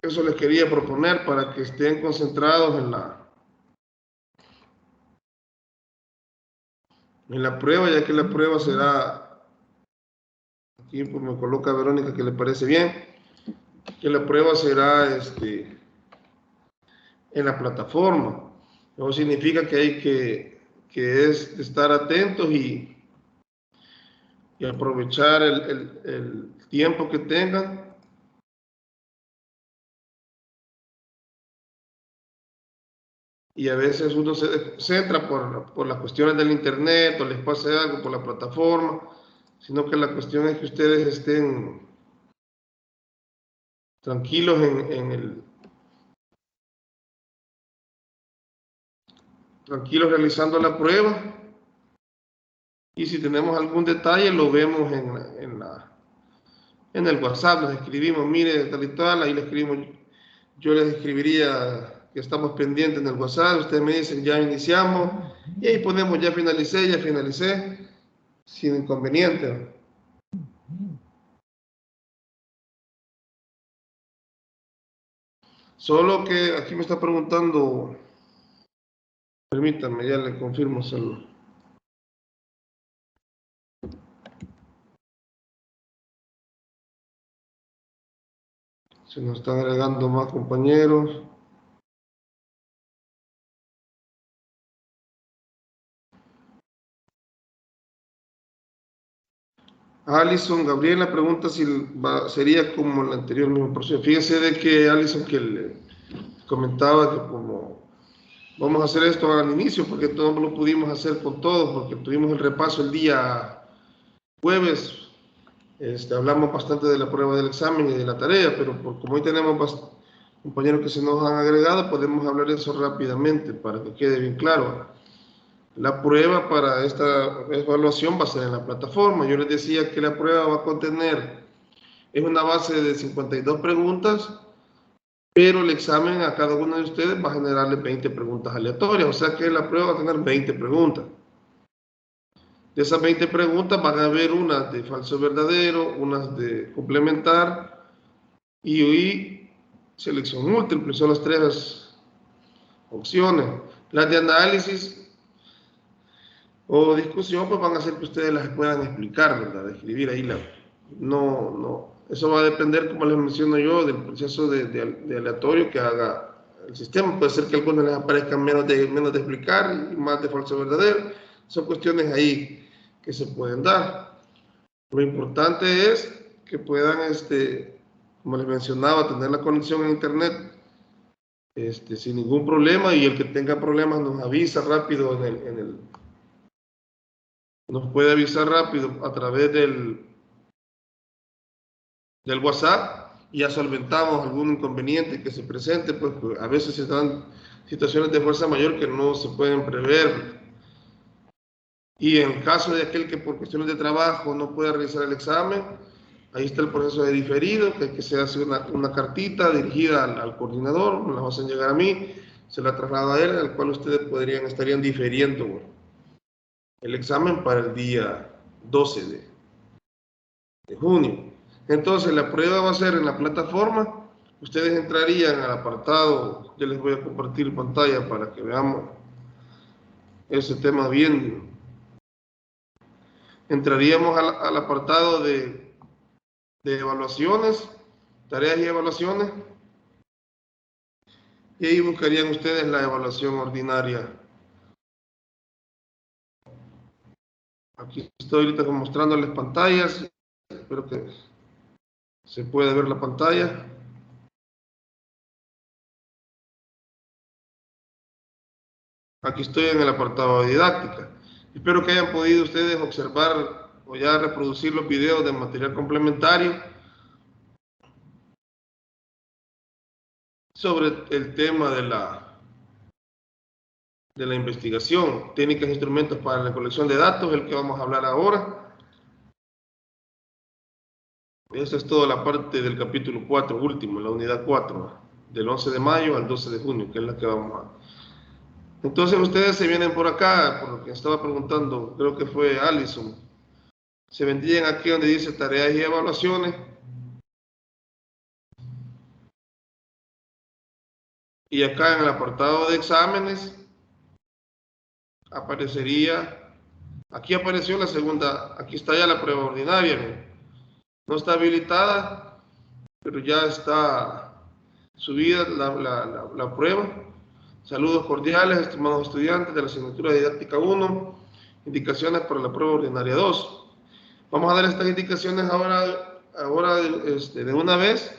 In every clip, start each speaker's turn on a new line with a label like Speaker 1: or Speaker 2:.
Speaker 1: Eso les quería proponer para que estén concentrados en la prueba, ya que la prueba será, aquí pues me coloca Verónica que le parece bien, que la prueba será en la plataforma. Eso significa que hay que es estar atentos y aprovechar el tiempo que tengan. Y a veces uno se centra por las cuestiones del internet o les pase algo por la plataforma, sino que la cuestión es que ustedes estén tranquilos tranquilos realizando la prueba, y si tenemos algún detalle lo vemos en el WhatsApp, nos escribimos, mire, tal y tal, ahí le escribimos, yo les escribiría que estamos pendientes en el WhatsApp, ustedes me dicen ya iniciamos, y ahí ponemos ya finalicé, sin inconveniente. Solo que aquí me está preguntando, permítanme, ya le confirmo solo. Se nos están agregando más compañeros. Alison, Gabriela pregunta si sería como el anterior mismo proceso. Fíjese de que Alison que le comentaba que como vamos a hacer esto al inicio, porque no lo pudimos hacer con todos, porque tuvimos el repaso el día jueves, hablamos bastante de la prueba del examen y de la tarea, pero como hoy tenemos compañeros que se nos han agregado, podemos hablar de eso rápidamente para que quede bien claro. La prueba para esta evaluación va a ser en la plataforma. Yo les decía que la prueba va a contener, es una base de 52 preguntas, pero el examen a cada uno de ustedes va a generarle 20 preguntas aleatorias, o sea que la prueba va a tener 20 preguntas. De esas 20 preguntas van a haber unas de falso verdadero, unas de complementar y selección múltiple, son las tres opciones. Las de análisis o discusión, pues van a hacer que ustedes las puedan explicar, ¿verdad? Escribir ahí eso va a depender, como les menciono yo, del proceso de aleatorio que haga el sistema. Puede ser que a algunos les aparezcan menos de explicar y más de falso verdadero. Son cuestiones ahí que se pueden dar. Lo importante es que puedan, como les mencionaba, tener la conexión a internet sin ningún problema, y el que tenga problemas nos avisa rápido nos puede avisar rápido a través del WhatsApp, y ya solventamos algún inconveniente que se presente, pues a veces se dan situaciones de fuerza mayor que no se pueden prever. Y en el caso de aquel que por cuestiones de trabajo no puede realizar el examen, ahí está el proceso de diferido, que se hace una cartita dirigida al coordinador, me la hacen llegar a mí, se la traslado a él, al cual ustedes estarían difiriendo el examen para el día 12 de junio. Entonces la prueba va a ser en la plataforma. Ustedes entrarían al apartado, yo les voy a compartir pantalla para que veamos ese tema bien. Entraríamos al apartado de evaluaciones, tareas y evaluaciones, y ahí buscarían ustedes la evaluación ordinaria. Aquí estoy ahorita mostrándoles pantallas, espero que se pueda ver la pantalla. Aquí estoy en el apartado de didáctica. Espero que hayan podido ustedes observar o ya reproducir los videos de material complementario sobre el tema de la investigación, técnicas e instrumentos para la recolección de datos, el que vamos a hablar ahora. Esa es toda la parte del capítulo 4, último, la unidad 4, del 11 de mayo al 12 de junio, que es la que vamos a... Entonces ustedes se vienen por acá, por lo que estaba preguntando, creo que fue Alison. Se vendrían aquí donde dice tareas y evaluaciones. Y acá en el apartado de exámenes aparecería, aquí apareció la segunda, aquí está ya la prueba ordinaria, miren. No está habilitada, pero ya está subida la prueba. Saludos cordiales, estimados estudiantes de la asignatura didáctica 1, indicaciones para la prueba ordinaria 2. Vamos a dar estas indicaciones ahora de una vez,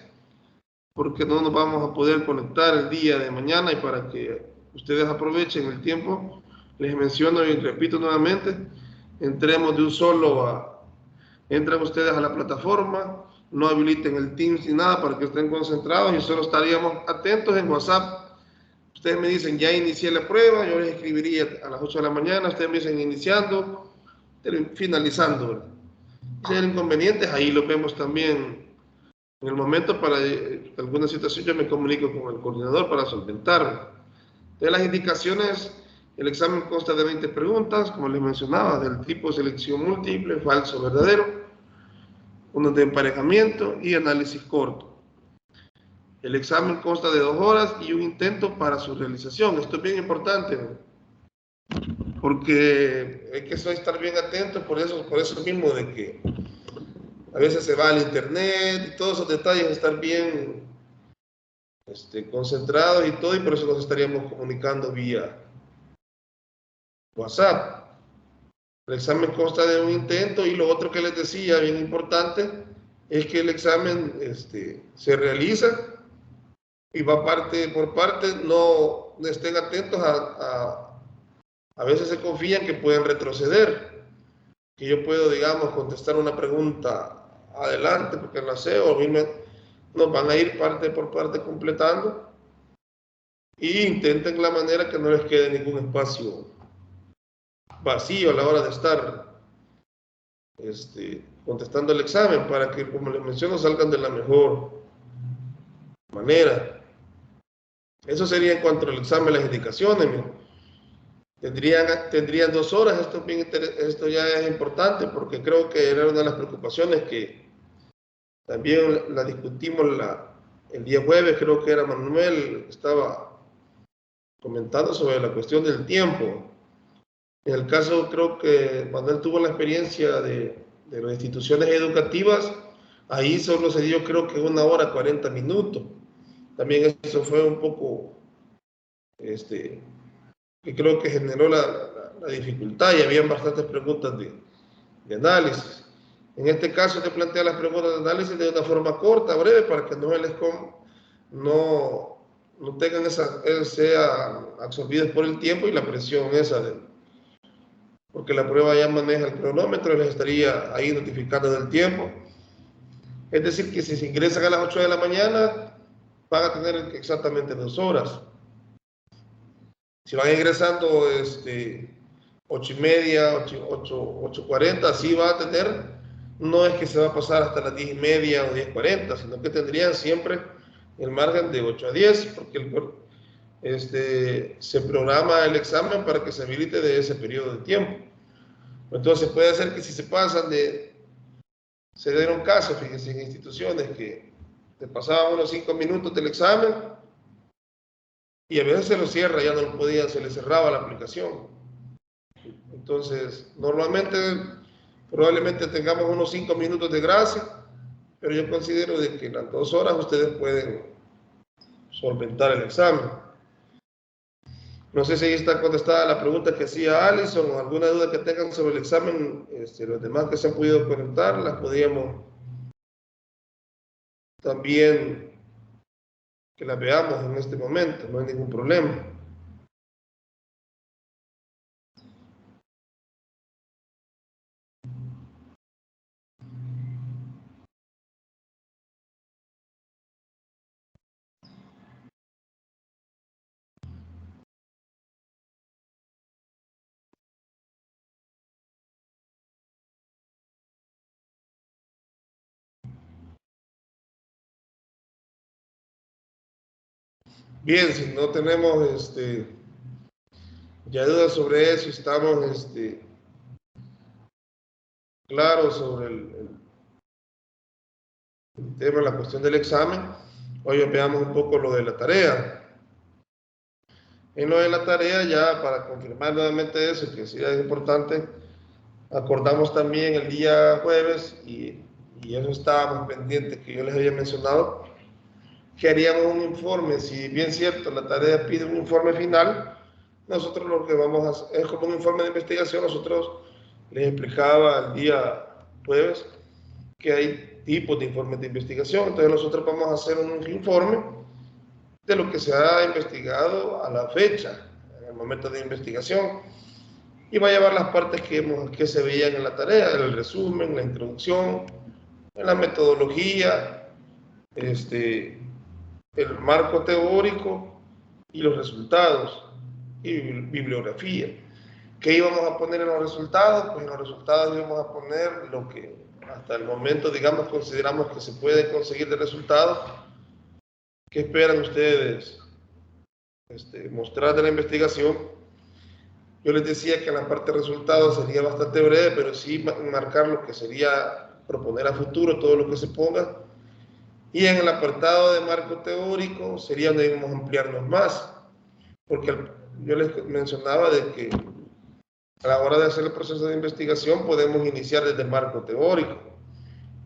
Speaker 1: porque no nos vamos a poder conectar el día de mañana, y para que ustedes aprovechen el tiempo, les menciono y repito nuevamente, entremos de un solo entran ustedes a la plataforma, no habiliten el Teams ni nada para que estén concentrados, y solo estaríamos atentos en WhatsApp. Ustedes me dicen, ya inicié la prueba, yo les escribiría a las 8 de la mañana, ustedes me dicen iniciando, finalizando, ¿verdad? Si hay inconvenientes, ahí lo vemos también en el momento. Para alguna situación yo me comunico con el coordinador para solventarlo. De las indicaciones, el examen consta de 20 preguntas, como les mencionaba, del tipo selección múltiple, falso, verdadero, uno de emparejamiento y análisis corto. El examen consta de 2 horas y un intento para su realización. Esto es bien importante, ¿no? Porque hay que estar bien atentos por eso mismo, de que a veces se va al internet y todos esos detalles, estar bien concentrados y todo, y por eso nos estaríamos comunicando vía WhatsApp. El examen consta de un intento, y lo otro que les decía, bien importante, es que el examen se realiza y va parte por parte. No estén atentos a veces se confían que pueden retroceder, que yo puedo, digamos, contestar una pregunta adelante porque la sé, o nos van a ir parte por parte completando, y intenten la manera que no les quede ningún espacio vacío a la hora de estar contestando el examen, para que, como les menciono, salgan de la mejor manera. Eso sería en cuanto al examen, las indicaciones. Tendrían 2 horas. Esto ya es importante, porque creo que era una de las preocupaciones que también la discutimos el día jueves. Creo que era Manuel, estaba comentando sobre la cuestión del tiempo. En el caso, creo que Manuel tuvo la experiencia de las instituciones educativas. Ahí solo se dio, creo que 1 hora 40 minutos. También eso fue un poco, que creo que generó la dificultad, y habían bastantes preguntas de análisis. En este caso te plantea las preguntas de análisis de una forma corta, breve, para que no tengan sean absorbidos por el tiempo y la presión porque la prueba ya maneja el cronómetro, les estaría ahí notificando del tiempo. Es decir, que si se ingresan a las 8 de la mañana, van a tener exactamente 2 horas. Si van ingresando 8:30, 8:40, así va a tener. No es que se va a pasar hasta las 10:30 o 10:40, sino que tendrían siempre el margen de 8 a 10, porque se programa el examen para que se habilite de ese periodo de tiempo. Entonces puede ser que si se pasan se dieron casos, fíjense, en instituciones que te pasaban unos 5 minutos del examen, y a veces se lo cierra, ya no lo podían, se le cerraba la aplicación. Entonces, normalmente, probablemente tengamos unos 5 minutos de gracia, pero yo considero de que en las 2 horas ustedes pueden solventar el examen. No sé si ahí está contestada la pregunta que hacía Alison, o alguna duda que tengan sobre el examen. Los demás que se han podido conectar, las podíamos también que las veamos en este momento, no hay ningún problema. Bien, si no tenemos ya dudas sobre eso, estamos claros sobre el tema, la cuestión del examen. Hoy veamos un poco lo de la tarea. En lo de la tarea, ya para confirmar nuevamente eso, que sí es importante, acordamos también el día jueves, y eso estábamos pendientes, que yo les había mencionado, que haríamos un informe. Si bien cierto, la tarea pide un informe final, nosotros lo que vamos a hacer es como un informe de investigación. Nosotros les explicaba el día jueves que hay tipos de informes de investigación. Entonces nosotros vamos a hacer un informe de lo que se ha investigado a la fecha, en el momento de investigación, y va a llevar las partes que se veían en la tarea, el resumen, la introducción, la metodología, el marco teórico y los resultados y bibliografía. ¿Qué íbamos a poner en los resultados? Pues en los resultados íbamos a poner lo que hasta el momento, digamos, consideramos que se puede conseguir de resultados. ¿Qué esperan ustedes mostrar de la investigación? Yo les decía que en la parte de resultados sería bastante breve, pero sí marcar lo que sería proponer a futuro todo lo que se ponga. Y en el apartado de marco teórico sería donde íbamos a ampliarnos más, porque yo les mencionaba de que a la hora de hacer el proceso de investigación podemos iniciar desde el marco teórico.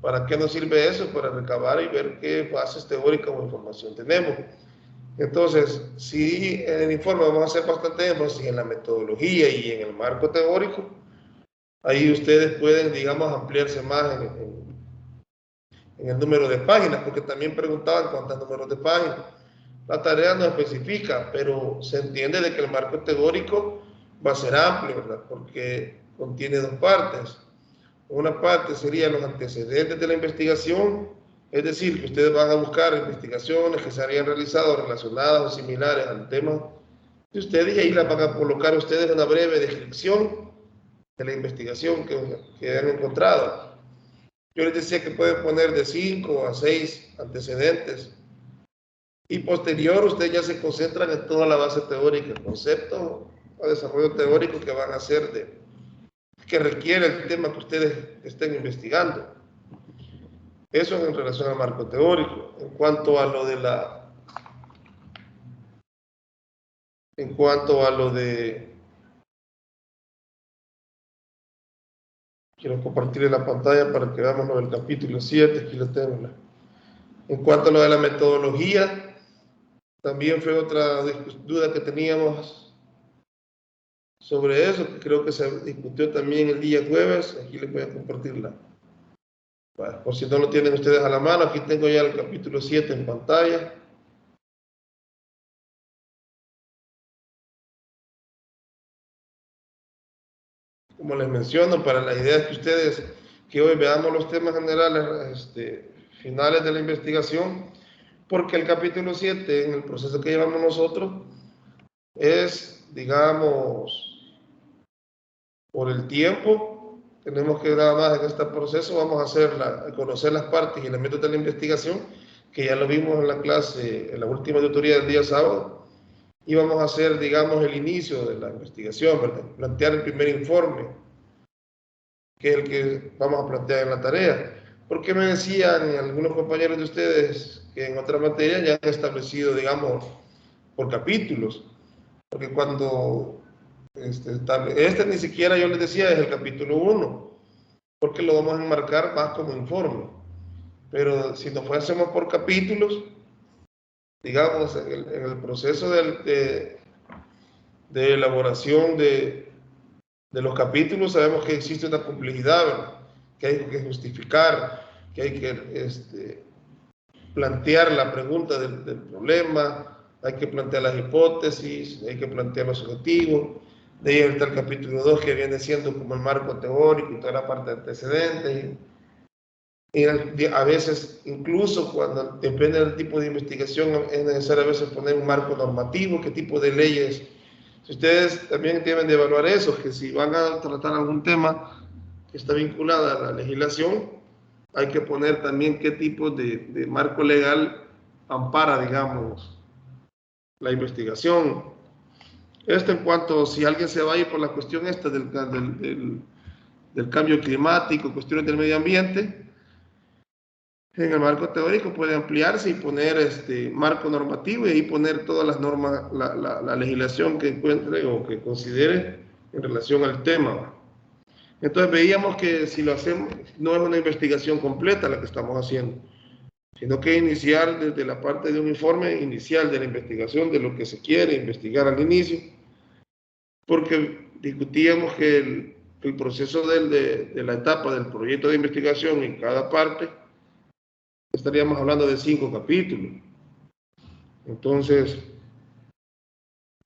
Speaker 1: ¿Para qué nos sirve eso? Para recabar y ver qué bases teóricas o información tenemos. Entonces, si en el informe vamos a hacer bastante énfasis en la metodología y en el marco teórico, ahí ustedes pueden, digamos, ampliarse más en el número de páginas, porque también preguntaban cuántos números de páginas. La tarea no especifica, pero se entiende de que el marco teórico va a ser amplio, ¿verdad? Porque contiene dos partes. Una parte serían los antecedentes de la investigación, es decir, que ustedes van a buscar investigaciones que se habían realizado relacionadas o similares al tema de ustedes, y ahí las van a colocar ustedes una breve descripción de la investigación que han encontrado. Yo les decía que pueden poner de 5 a 6 antecedentes, y posterior ustedes ya se concentran en toda la base teórica, el concepto o desarrollo teórico que van a hacer que requiere el tema que ustedes estén investigando. Eso es en relación al marco teórico. En cuanto a lo de quiero compartirle la pantalla para que veamos lo del capítulo 7, aquí lo tengo. En cuanto a lo de la metodología, también fue otra duda que teníamos sobre eso, que creo que se discutió también el día jueves. Aquí les voy a compartirla. Bueno, por si no lo tienen ustedes a la mano, aquí tengo ya el capítulo 7 en pantalla. Como les menciono, para la idea es que ustedes, que hoy veamos los temas generales finales de la investigación, porque el capítulo 7, en el proceso que llevamos nosotros, es, digamos, por el tiempo, tenemos que nada más en este proceso, vamos a conocer las partes y elementos de la investigación, que ya lo vimos en la clase, en la última tutoría del día sábado, y vamos a hacer, digamos, el inicio de la investigación, ¿verdad? Plantear el primer informe, que es el que vamos a plantear en la tarea. Porque me decían algunos compañeros de ustedes que en otra materia ya han establecido, digamos, por capítulos. Porque cuando ni siquiera yo les decía es el capítulo 1, porque lo vamos a enmarcar más como informe. Pero si nos fuésemos por capítulos, digamos, en el proceso de elaboración de los capítulos, sabemos que existe una complejidad, ¿verdad? Que hay que justificar, que hay que plantear la pregunta del problema, hay que plantear las hipótesis, hay que plantear los objetivos. De ahí está el capítulo 2, que viene siendo como el marco teórico y toda la parte de antecedentes. Y a veces, incluso cuando depende del tipo de investigación, es necesario a veces poner un marco normativo, qué tipo de leyes. Si ustedes también deben de evaluar eso, que si van a tratar algún tema que está vinculado a la legislación, hay que poner también qué tipo de marco legal ampara, digamos, la investigación. Esto en cuanto si alguien se va a ir por la cuestión del cambio climático, cuestiones del medio ambiente, En el marco teórico puede ampliarse y poner marco normativo y ahí poner todas las normas, la legislación que encuentre o que considere en relación al tema. Entonces veíamos que si lo hacemos, no es una investigación completa la que estamos haciendo, sino que iniciar desde la parte de un informe inicial de la investigación de lo que se quiere investigar al inicio, porque discutíamos que el proceso de la etapa del proyecto de investigación en cada parte, estaríamos hablando de 5 capítulos. Entonces,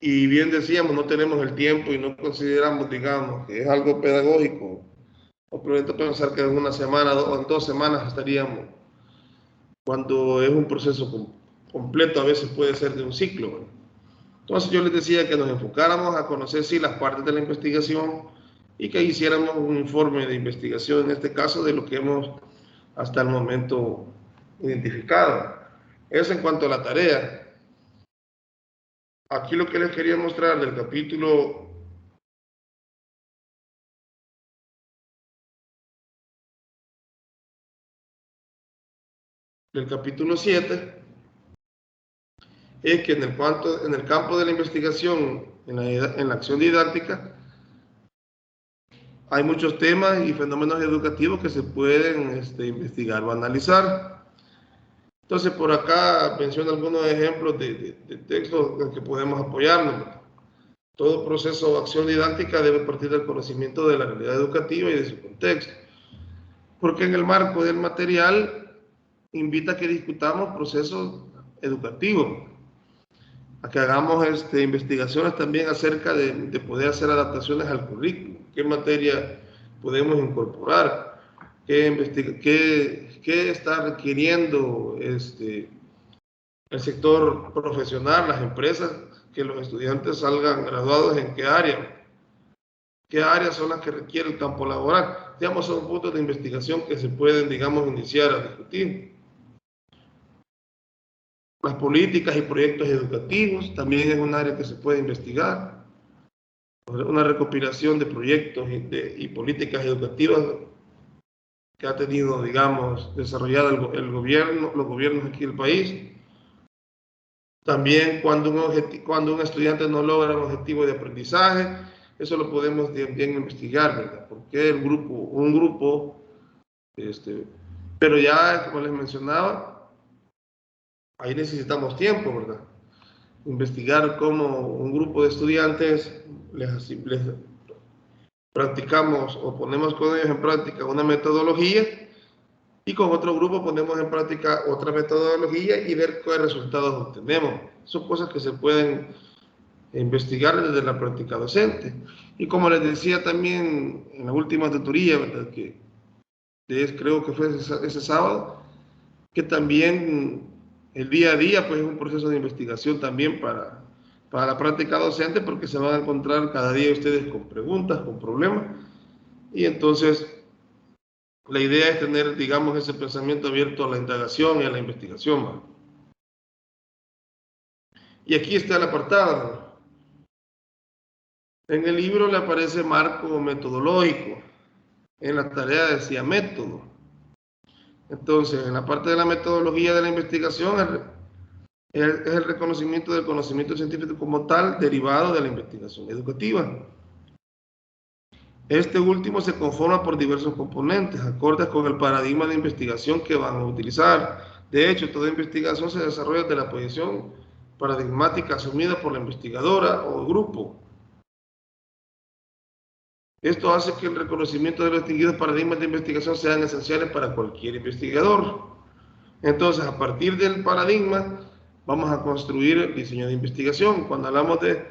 Speaker 1: y bien decíamos, no tenemos el tiempo y no consideramos, digamos, que es algo pedagógico, o prudente pensar que en una semana o en 2 semanas estaríamos, cuando es un proceso completo, a veces puede ser de un ciclo, ¿verdad? Entonces yo les decía que nos enfocáramos a conocer sí las partes de la investigación y que hiciéramos un informe de investigación, en este caso, de lo que hemos hasta el momento identificado. Eso en cuanto a la tarea. Aquí lo que les quería mostrar del capítulo del capítulo 7 es que en el campo de la investigación, en la acción didáctica, hay muchos temas y fenómenos educativos que se pueden investigar o analizar. Entonces, por acá menciono algunos ejemplos de textos en que podemos apoyarnos. Todo proceso o acción didáctica debe partir del conocimiento de la realidad educativa y de su contexto, porque en el marco del material invita a que discutamos procesos educativos, a que hagamos investigaciones también acerca de poder hacer adaptaciones al currículo, qué materia podemos incorporar, qué está requiriendo el sector profesional, las empresas, que los estudiantes salgan graduados en qué áreas son las que requiere el campo laboral. Digamos, son puntos de investigación que se pueden, digamos, iniciar a discutir. Las políticas y proyectos educativos también es un área que se puede investigar. Una recopilación de proyectos y políticas educativas que ha tenido, digamos, desarrollado el gobierno, los gobiernos aquí del país. También cuando un estudiante no logra un objetivo de aprendizaje, eso lo podemos bien investigar, ¿verdad? Porque un grupo, pero ya, como les mencionaba, ahí necesitamos tiempo, ¿verdad? Investigar cómo un grupo de estudiantes les practicamos o ponemos con ellos en práctica una metodología y con otro grupo ponemos en práctica otra metodología y ver qué resultados obtenemos. Son cosas que se pueden investigar desde la práctica docente. Y como les decía también en la última tutoría, ¿verdad? Creo que fue ese sábado, que también el día a día pues es un proceso de investigación también para la práctica docente, porque se van a encontrar cada día ustedes con preguntas, con problemas, y entonces la idea es tener, digamos, ese pensamiento abierto a la indagación y a la investigación, ¿va? Y aquí está el apartado. En el libro le aparece marco metodológico. En la tarea decía método. Entonces, en la parte de la metodología de la investigación es el reconocimiento del conocimiento científico como tal, derivado de la investigación educativa. Este último se conforma por diversos componentes, acordes con el paradigma de investigación que van a utilizar. De hecho, toda investigación se desarrolla de la posición paradigmática asumida por la investigadora o grupo. Esto hace que el reconocimiento de los distinguidos paradigmas de investigación sean esenciales para cualquier investigador. Entonces, a partir del paradigma, vamos a construir el diseño de investigación. Cuando hablamos de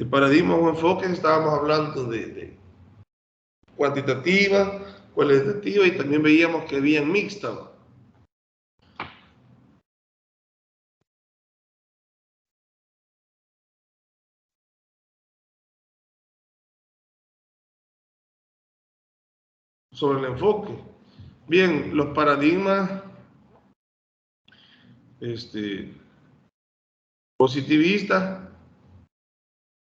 Speaker 1: paradigmas o enfoques, estábamos hablando de cuantitativa, cualitativa, y también veíamos que había mixta. Sobre el enfoque. Bien, los paradigmas positivistas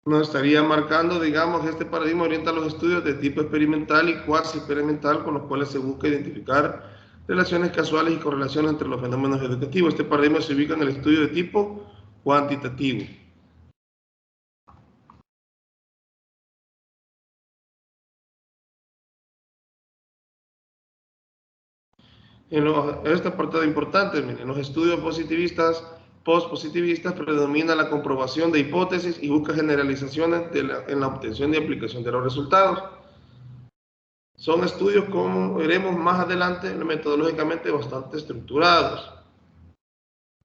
Speaker 1: nos estaría marcando, digamos, que este paradigma orienta los estudios de tipo experimental y cuasi experimental, con los cuales se busca identificar relaciones casuales y correlaciones entre los fenómenos educativos. Este paradigma se ubica en el estudio de tipo cuantitativo. Este apartado importante, miren, en los estudios positivistas, postpositivistas, predomina la comprobación de hipótesis y busca generalizaciones en la obtención y aplicación de los resultados. Son estudios, como veremos más adelante, metodológicamente bastante estructurados.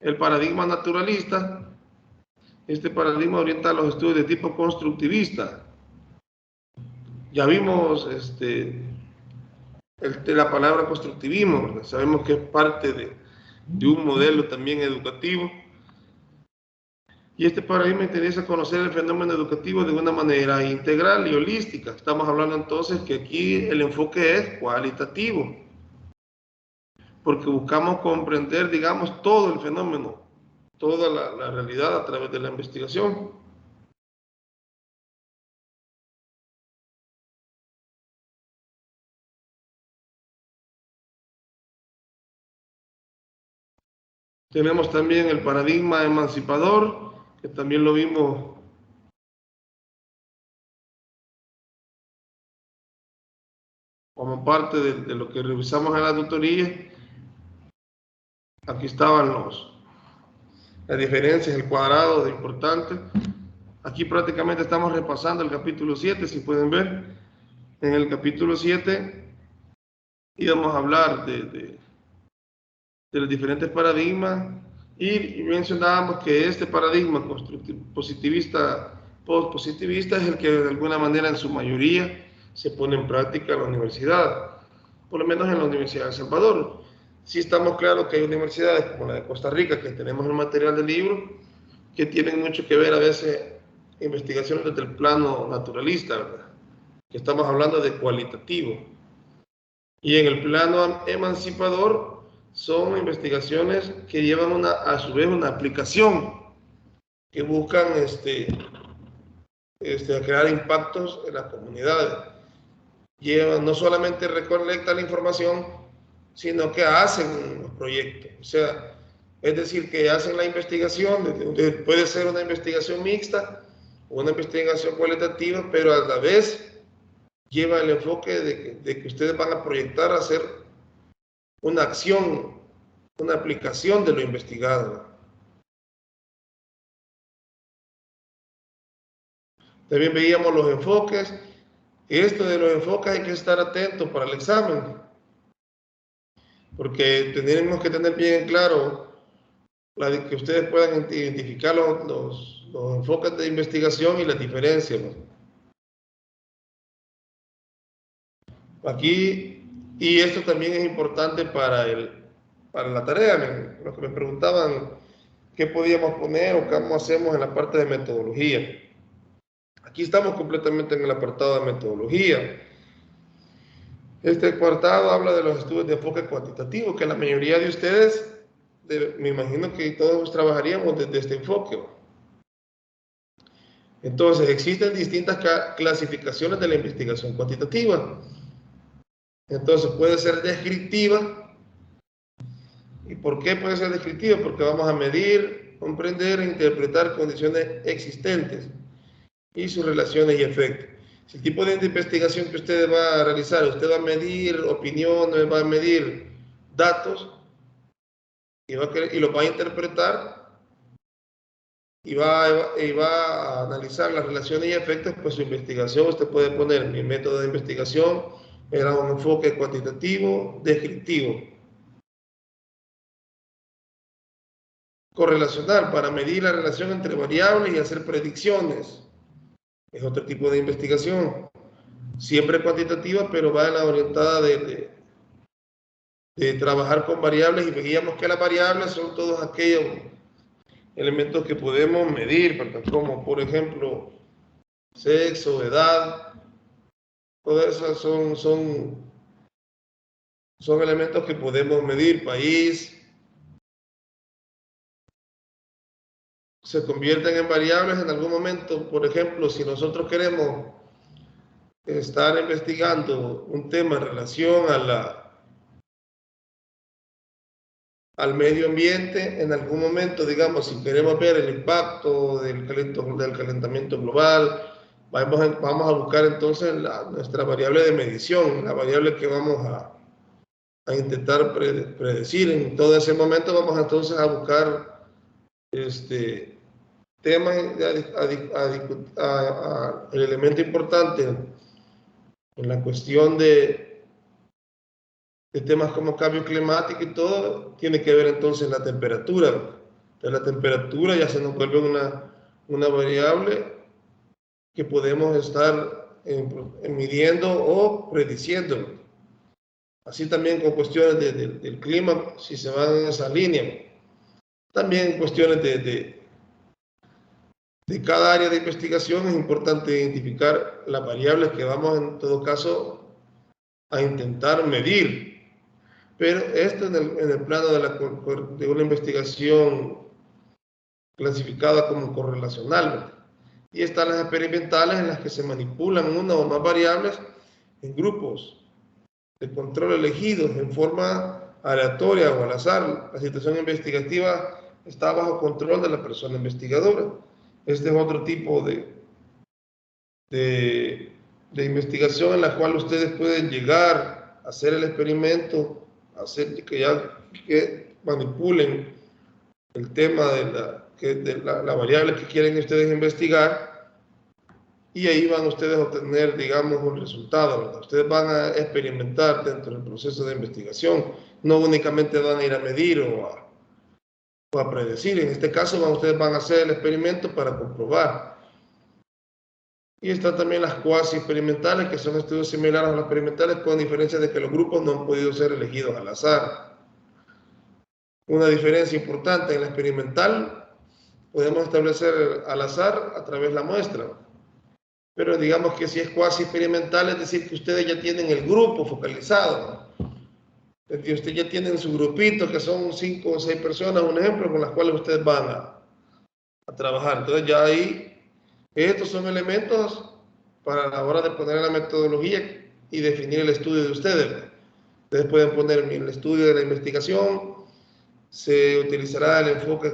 Speaker 1: El paradigma naturalista, este paradigma orienta a los estudios de tipo constructivista. Ya vimos la palabra constructivismo, ¿verdad? Sabemos que es parte de un modelo también educativo. Y este paradigma interesa conocer el fenómeno educativo de una manera integral y holística. Estamos hablando entonces que aquí el enfoque es cualitativo, porque buscamos comprender, digamos, todo el fenómeno, toda la realidad a través de la investigación. Tenemos también el paradigma emancipador, que también lo vimos como parte de lo que revisamos en la tutoría. Aquí estaban las diferencias, el cuadrado de importante. Aquí prácticamente estamos repasando el capítulo 7, si pueden ver. En el capítulo 7 íbamos a hablar de los diferentes paradigmas y mencionábamos que este paradigma positivista, postpositivista, es el que de alguna manera en su mayoría se pone en práctica en la universidad, por lo menos en la Universidad de El Salvador. Sí estamos claros que hay universidades como la de Costa Rica, que tenemos el material del libro, que tienen mucho que ver a veces investigaciones desde el plano naturalista, ¿verdad? Que estamos hablando de cualitativo. Y en el plano emancipador son investigaciones que llevan a su vez una aplicación, que buscan a crear impactos en las comunidades. Llevan, no solamente recolectan la información, sino que hacen los proyectos. O sea, es decir, que hacen la investigación, puede ser una investigación mixta o una investigación cualitativa, pero a la vez lleva el enfoque de que ustedes van a proyectar a hacer una acción, una aplicación de lo investigado. También veíamos los enfoques. Esto de los enfoques hay que estar atento para el examen, porque tenemos que tener bien claro que ustedes puedan identificar los enfoques de investigación y las diferencias, ¿no? Aquí, y esto también es importante para la tarea. Los que me preguntaban qué podíamos poner o cómo hacemos en la parte de metodología. Aquí estamos completamente en el apartado de metodología. Este apartado habla de los estudios de enfoque cuantitativo, que la mayoría de ustedes, me imagino que todos trabajaríamos desde este enfoque. Entonces, existen distintas clasificaciones de la investigación cuantitativa. Entonces, puede ser descriptiva. ¿Y por qué puede ser descriptiva? Porque vamos a medir, comprender e interpretar condiciones existentes y sus relaciones y efectos. Si el tipo de investigación que usted va a realizar, usted va a medir opiniones, va a medir datos y los va a interpretar y va a analizar las relaciones y efectos, pues su investigación, usted puede poner mi método de investigación era un enfoque cuantitativo, descriptivo. Correlacional, para medir la relación entre variables y hacer predicciones. Es otro tipo de investigación. Siempre cuantitativa, pero va en la orientada de trabajar con variables, y veíamos que las variables son todos aquellos elementos que podemos medir, ¿verdad? Como por ejemplo sexo, edad, todas esas son elementos que podemos medir. País, se convierten en variables en algún momento. Por ejemplo, si nosotros queremos estar investigando un tema en relación al medio ambiente en algún momento, digamos, si queremos ver el impacto del calentamiento global, vamos a buscar entonces nuestra variable de medición, la variable que vamos a intentar predecir. En todo ese momento vamos entonces a buscar temas, el elemento importante en la cuestión de temas como cambio climático y todo, tiene que ver entonces la temperatura. Entonces la temperatura ya se nos vuelve una variable que podemos estar midiendo o prediciendo. Así también con cuestiones del clima, si se van en esa línea. También cuestiones de cada área de investigación es importante identificar las variables que vamos en todo caso a intentar medir. Pero esto en el plano de una investigación clasificada como correlacional. Y están las experimentales en las que se manipulan una o más variables en grupos de control elegidos en forma aleatoria o al azar. La situación investigativa está bajo control de la persona investigadora. Este es otro tipo de investigación en la cual ustedes pueden llegar a hacer el experimento, hacer que manipulen el tema de la variable que quieren ustedes investigar, y ahí van ustedes a obtener, digamos, un resultado, ¿verdad? Ustedes van a experimentar dentro del proceso de investigación, no únicamente van a ir a medir o a predecir. En este caso, ustedes van a hacer el experimento para comprobar. Y están también las cuasi experimentales, que son estudios similares a los experimentales, con diferencia de que los grupos no han podido ser elegidos al azar. Una diferencia importante en la experimental, podemos establecer al azar a través de la muestra. Pero digamos que si es cuasi experimental, es decir, que ustedes ya tienen el grupo focalizado. Es decir, ustedes ya tienen su grupito, que son 5 o 6 personas, un ejemplo, con las cuales ustedes van a trabajar. Entonces ya ahí, estos son elementos para la hora de poner la metodología y definir el estudio de ustedes. Ustedes pueden poner el estudio de la investigación, se utilizará el enfoque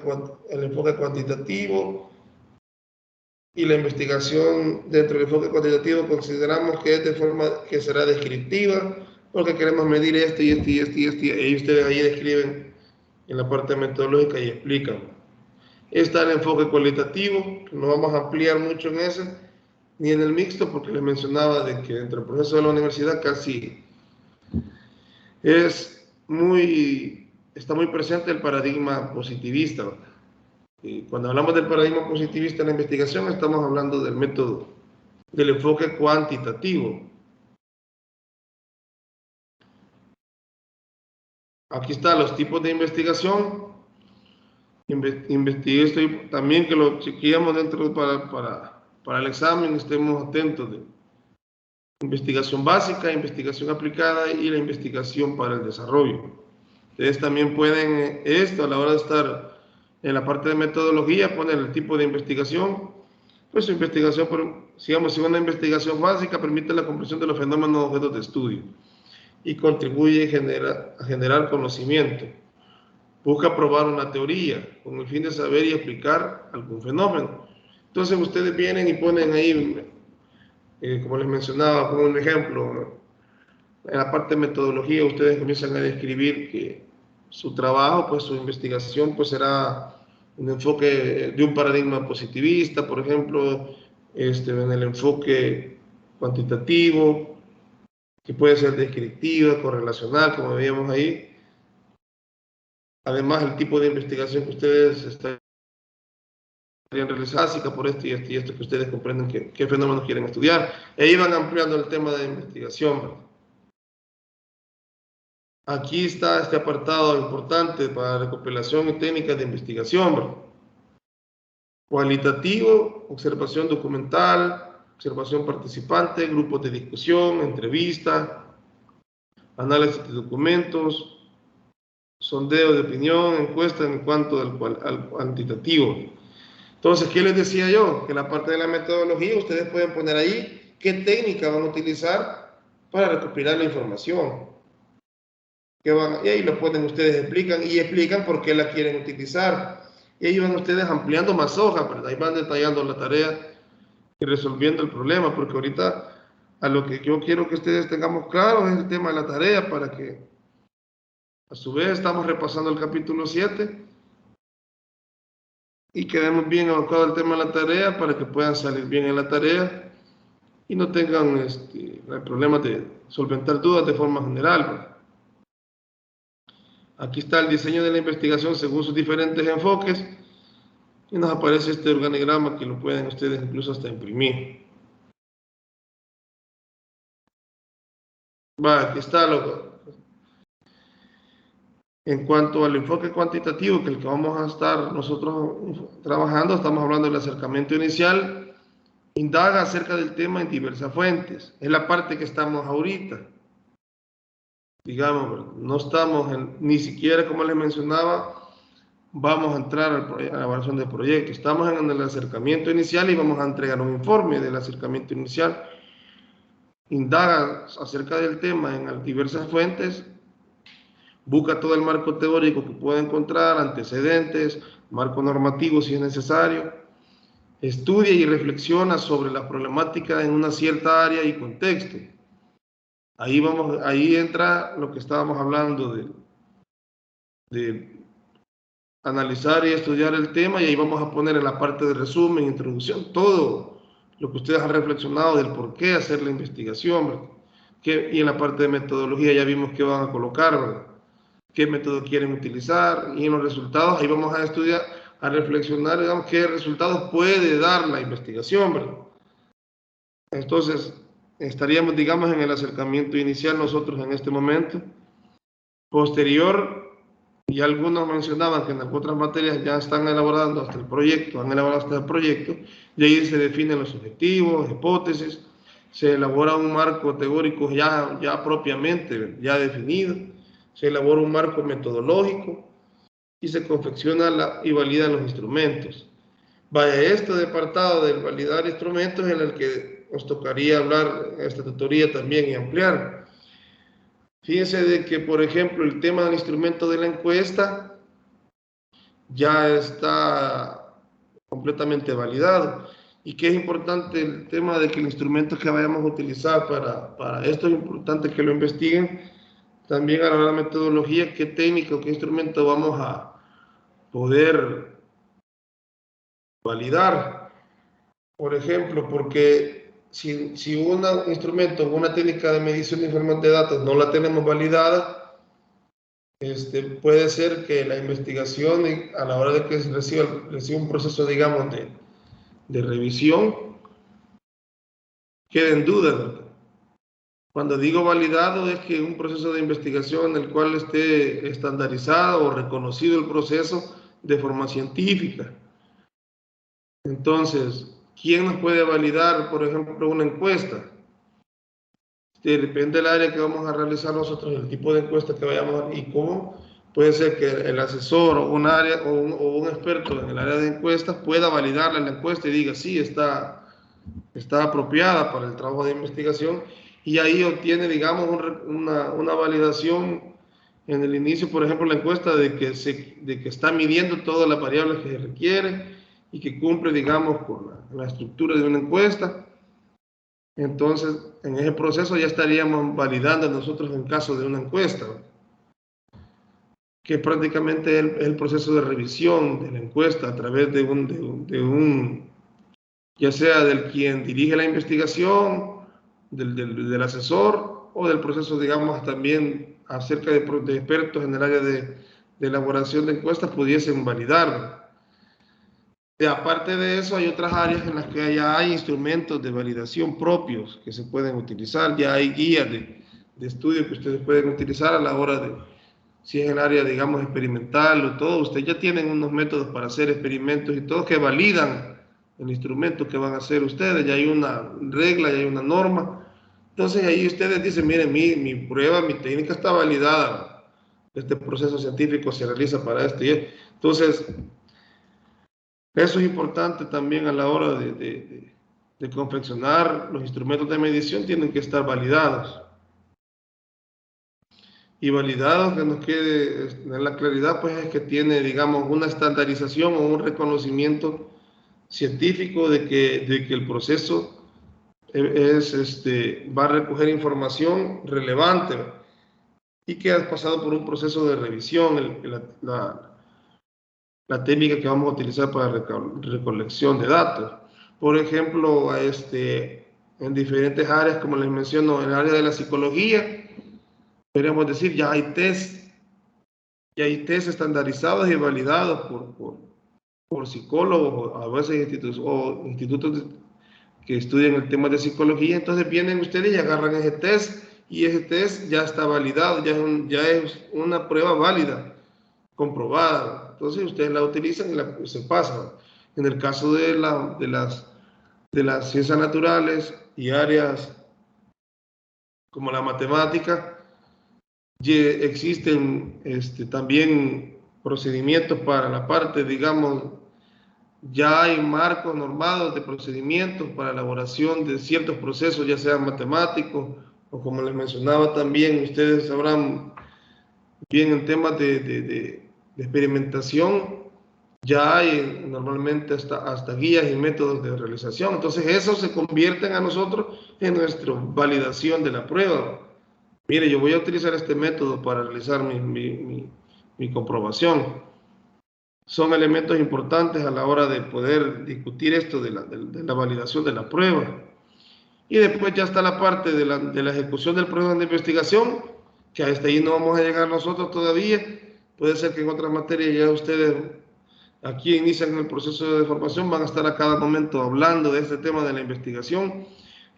Speaker 1: cuantitativo, y la investigación dentro del enfoque cuantitativo consideramos que es de forma que será descriptiva, porque queremos medir esto y esto y esto y esto, y ustedes ahí describen en la parte metodológica y explican. Está el enfoque cualitativo, que no vamos a ampliar mucho en ese, ni en el mixto, porque les mencionaba de que dentro del proceso de la universidad casi está muy presente el paradigma positivista, ¿verdad? Y cuando hablamos del paradigma positivista en la investigación, estamos hablando del método, del enfoque cuantitativo. Aquí están los tipos de investigación. Investigué esto también, que lo chequeamos dentro para el examen, estemos atentos de investigación básica, investigación aplicada y la investigación para el desarrollo. Ustedes también pueden a la hora de estar en la parte de metodología, poner el tipo de investigación. Pues su investigación, digamos, si una investigación básica permite la comprensión de los fenómenos objetos de estudio y contribuye a generar conocimiento. Busca probar una teoría con el fin de saber y explicar algún fenómeno. Entonces ustedes vienen y ponen ahí, como les mencionaba, como un ejemplo, en la parte de metodología ustedes comienzan a describir que su trabajo, pues su investigación, pues será un enfoque de un paradigma positivista, por ejemplo, en el enfoque cuantitativo, que puede ser descriptiva, correlacional, como veíamos ahí. Además, el tipo de investigación que ustedes estarían realizando, básica por esto y esto y esto, que ustedes comprenden qué fenómenos quieren estudiar. E iban ampliando el tema de investigación, ¿verdad? Aquí está este apartado importante para recopilación y técnicas de investigación, ¿verdad? Cualitativo, observación documental, observación participante, grupos de discusión, entrevista, análisis de documentos, sondeo de opinión, encuesta en cuanto al cuantitativo. Entonces, ¿qué les decía yo? Que en la parte de la metodología ustedes pueden poner ahí qué técnica van a utilizar para recopilar la información. y ahí lo pueden ustedes explican por qué la quieren utilizar. Y ahí van ustedes ampliando más hojas, ¿verdad? Ahí van detallando la tarea y resolviendo el problema, porque ahorita a lo que yo quiero que ustedes tengamos claro es el tema de la tarea, para que a su vez estamos repasando el capítulo 7 y quedemos bien abocado al tema de la tarea para que puedan salir bien en la tarea y no tengan problemas de solventar dudas de forma general, ¿verdad? Aquí está el diseño de la investigación según sus diferentes enfoques y nos aparece este organigrama que lo pueden ustedes incluso hasta imprimir. Aquí está en cuanto al enfoque cuantitativo, que el que vamos a estar nosotros trabajando, estamos hablando del acercamiento inicial, indaga acerca del tema en diversas fuentes. Es la parte que estamos ahorita. Digamos, no estamos ni siquiera, como les mencionaba, vamos a entrar a la elaboración del proyecto. Estamos en el acercamiento inicial y vamos a entregar un informe del acercamiento inicial. Indaga acerca del tema en las diversas fuentes, busca todo el marco teórico que pueda encontrar, antecedentes, marco normativo si es necesario, estudia y reflexiona sobre la problemática en una cierta área y contexto. Ahí entra lo que estábamos hablando de analizar y estudiar el tema, y ahí vamos a poner en la parte de resumen, introducción, todo lo que ustedes han reflexionado del por qué hacer la investigación, ¿verdad? Y en la parte de metodología ya vimos qué van a colocar, ¿verdad? Qué método quieren utilizar, y en los resultados ahí vamos a estudiar, a reflexionar, digamos, qué resultados puede dar la investigación, ¿verdad? Entonces, estaríamos, digamos, en el acercamiento inicial nosotros en este momento. Posterior, y algunos mencionaban que en las otras materias ya están elaborando hasta el proyecto, han elaborado hasta el proyecto, y ahí se definen los objetivos, hipótesis, se elabora un marco teórico ya propiamente, ya definido, se elabora un marco metodológico y se confecciona y valida los instrumentos. Vaya, este apartado del validar instrumentos en el que nos tocaría hablar en esta tutoría también y ampliar. Fíjense de que, por ejemplo, el tema del instrumento de la encuesta ya está completamente validado. Y que es importante el tema de que el instrumento que vayamos a utilizar para esto es importante que lo investiguen. También a la metodología, qué técnico, qué instrumento vamos a poder validar. Por ejemplo, porque si un instrumento o una técnica de medición de información de datos no la tenemos validada, puede ser que la investigación, a la hora de que reciba un proceso, digamos, de revisión, quede en duda, ¿verdad? Cuando digo validado es que un proceso de investigación en el cual esté estandarizado o reconocido el proceso de forma científica. Entonces, ¿quién nos puede validar, por ejemplo, una encuesta? Depende del área que vamos a realizar nosotros, el tipo de encuesta que vayamos a, y cómo. Puede ser que el asesor o un experto en el área de encuestas pueda validarle la encuesta y diga, sí, está apropiada para el trabajo de investigación, y ahí obtiene, digamos, una validación en el inicio, por ejemplo, la encuesta de que está midiendo todas las variables que se requieren y que cumple, digamos, con la estructura de una encuesta. Entonces, en ese proceso ya estaríamos validando nosotros en caso de una encuesta, que prácticamente es el proceso de revisión de la encuesta a través de un ya sea del quien dirige la investigación, del asesor, o del proceso, digamos, también acerca de expertos en el área de elaboración de encuestas pudiesen validarlo. Y aparte de eso, hay otras áreas en las que ya hay instrumentos de validación propios que se pueden utilizar, ya hay guías de estudio que ustedes pueden utilizar a la hora de, si es en el área, digamos, experimental o todo, ustedes ya tienen unos métodos para hacer experimentos y todo que validan el instrumento que van a hacer ustedes, ya hay una regla, ya hay una norma. Entonces ahí ustedes dicen, miren, mi prueba, mi técnica está validada, este proceso científico se realiza para esto y esto. Entonces, eso es importante también a la hora de confeccionar los instrumentos de medición, tienen que estar validados. y validado, que nos quede en la claridad, pues es que tiene, digamos, una estandarización o un reconocimiento científico de que el proceso va a recoger información relevante y que ha pasado por un proceso de revisión, la técnica que vamos a utilizar para recolección de datos. Por ejemplo, en diferentes áreas, como les menciono, en el área de la psicología, podríamos decir, ya hay test estandarizados y validados por psicólogos, a veces institutos que estudian el tema de psicología. Entonces vienen ustedes y agarran ese test, y ese test ya está validado, ya es una prueba válida, comprobada. Entonces ustedes la utilizan y se pasan. En el caso de las ciencias naturales y áreas como la matemática, existen también procedimientos para la parte, digamos, ya hay marcos normados de procedimientos para elaboración de ciertos procesos, ya sean matemáticos o, como les mencionaba también, ustedes sabrán bien en temas de experimentación, ya hay normalmente hasta guías y métodos de realización. Entonces, eso se convierten a nosotros en nuestra validación de la prueba. Mire, yo voy a utilizar este método para realizar mi comprobación. Son elementos importantes a la hora de poder discutir esto de la validación de la prueba. Y después ya está la parte de la ejecución del proceso de investigación, que hasta ahí no vamos a llegar nosotros todavía. Puede ser que en otras materias ya ustedes aquí inician el proceso de formación, van a estar a cada momento hablando de este tema de la investigación.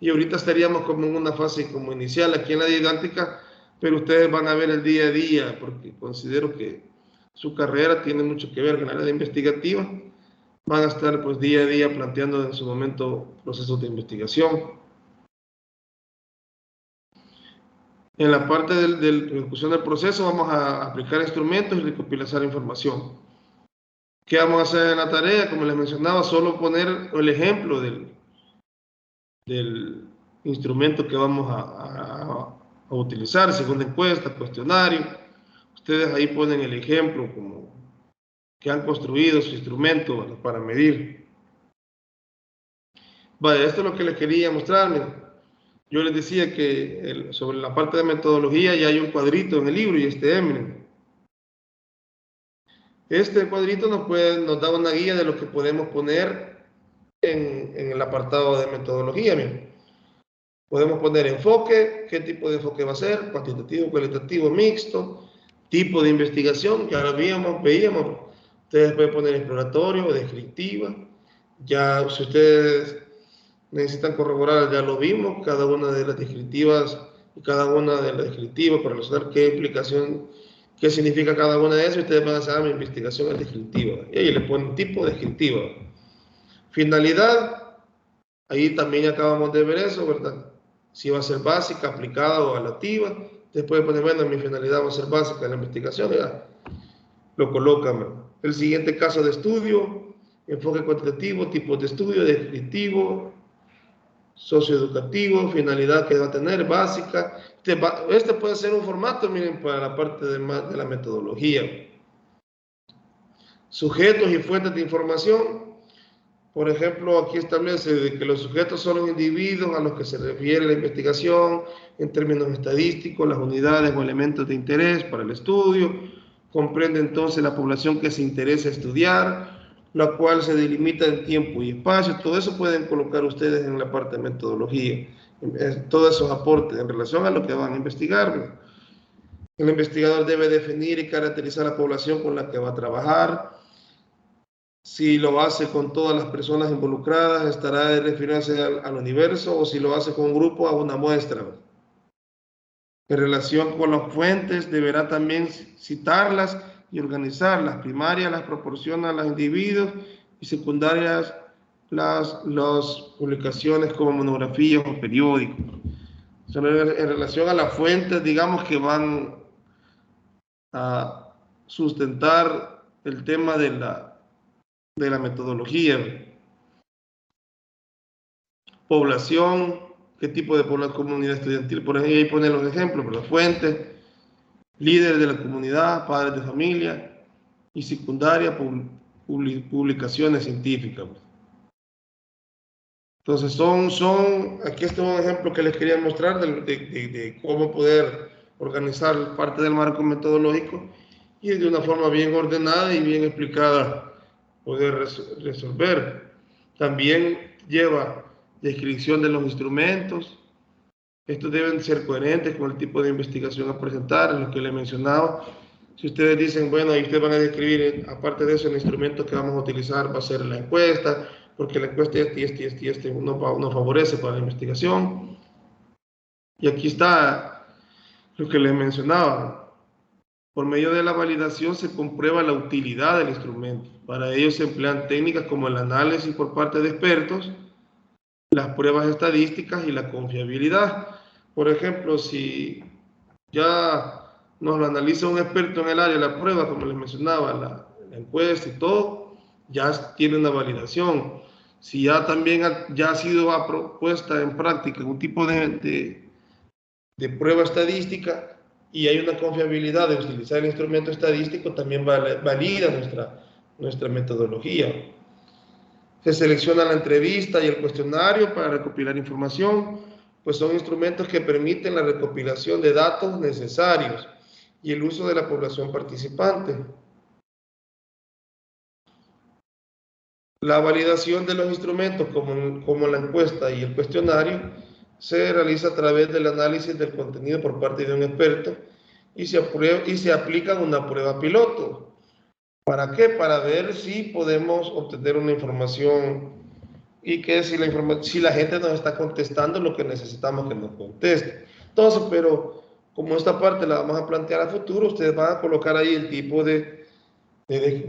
Speaker 1: Y ahorita estaríamos como en una fase como inicial aquí en la didáctica, pero ustedes van a ver el día a día, porque considero que su carrera tiene mucho que ver con la área investigativa. Van a estar pues día a día planteando en su momento procesos de investigación. En la parte de la ejecución del proceso vamos a aplicar instrumentos y recopilar información. ¿Qué vamos a hacer en la tarea? Como les mencionaba, solo poner el ejemplo del instrumento que vamos a utilizar, según encuesta, cuestionario. Ustedes ahí ponen el ejemplo como que han construido su instrumento, ¿verdad?, para medir. Vale, esto es lo que les quería mostrar. Yo les decía que sobre la parte de metodología ya hay un cuadrito en el libro, y miren. Este cuadrito nos da una guía de lo que podemos poner en el apartado de metodología. Miren. Podemos poner enfoque, qué tipo de enfoque va a ser, cuantitativo, cualitativo, mixto, tipo de investigación, ya lo veíamos. Ustedes pueden poner exploratorio o descriptiva. Ya si ustedes necesitan corroborar, ya lo vimos, cada una de las descriptivas y cada una de las descriptivas para relacionar qué implicación, qué significa cada una de esas. Ustedes van a saber, mi investigación es descriptiva. Y ahí le ponen tipo descriptiva. Finalidad, ahí también acabamos de ver eso, ¿verdad? Si va a ser básica, aplicada o evaluativa. Después de poner, bueno, mi finalidad va a ser básica en la investigación, ya lo colocan, ¿verdad? El siguiente caso de estudio, enfoque cuantitativo, tipo de estudio, descriptivo, socioeducativo, finalidad que va a tener, básica. Este puede ser un formato, miren, para la parte de la metodología. Sujetos y fuentes de información. Por ejemplo, aquí establece de que los sujetos son los individuos a los que se refiere la investigación en términos estadísticos, las unidades o elementos de interés para el estudio. Comprende entonces la población que se interesa estudiar, la cual se delimita en tiempo y espacio. Todo eso pueden colocar ustedes en la parte de metodología, todos esos aportes en relación a lo que van a investigar. El investigador debe definir y caracterizar la población con la que va a trabajar. Si lo hace con todas las personas involucradas, estará de referirse al universo, o si lo hace con un grupo, a una muestra. En relación con las fuentes, deberá también citarlas y organizarlas. Primarias las proporciona a los individuos y secundarias las publicaciones como monografías o periódicos. En relación a las fuentes, digamos que van a sustentar el tema de la metodología. Población, qué tipo de población, comunidad estudiantil, por ahí ponen los ejemplos, por las fuentes, líderes de la comunidad, padres de familia, y secundaria, publicaciones científicas. Entonces aquí está un ejemplo que les quería mostrar de cómo poder organizar parte del marco metodológico y de una forma bien ordenada y bien explicada poder resolver. También lleva descripción de los instrumentos. Estos deben ser coherentes con el tipo de investigación a presentar, lo que le mencionaba. Si ustedes dicen, bueno, ahí ustedes van a describir, aparte de eso, el instrumento que vamos a utilizar va a ser la encuesta, porque la encuesta nos favorece para la investigación. Y aquí está lo que les mencionaba. Por medio de la validación se comprueba la utilidad del instrumento. Para ello se emplean técnicas como el análisis por parte de expertos, las pruebas estadísticas y la confiabilidad. Por ejemplo, si ya nos lo analiza un experto en el área, la prueba, como les mencionaba, la encuesta y todo, ya tiene una validación. Si ya también ya ha sido puesta en práctica un tipo de prueba estadística y hay una confiabilidad de utilizar el instrumento estadístico, también valida nuestra metodología. Se selecciona la entrevista y el cuestionario para recopilar información, pues son instrumentos que permiten la recopilación de datos necesarios y el uso de la población participante. La validación de los instrumentos como la encuesta y el cuestionario se realiza a través del análisis del contenido por parte de un experto y se aplica una prueba piloto. ¿Para qué? Para ver si podemos obtener una información y que si la gente nos está contestando lo que necesitamos que nos conteste. Entonces, pero como esta parte la vamos a plantear a futuro, ustedes van a colocar ahí el tipo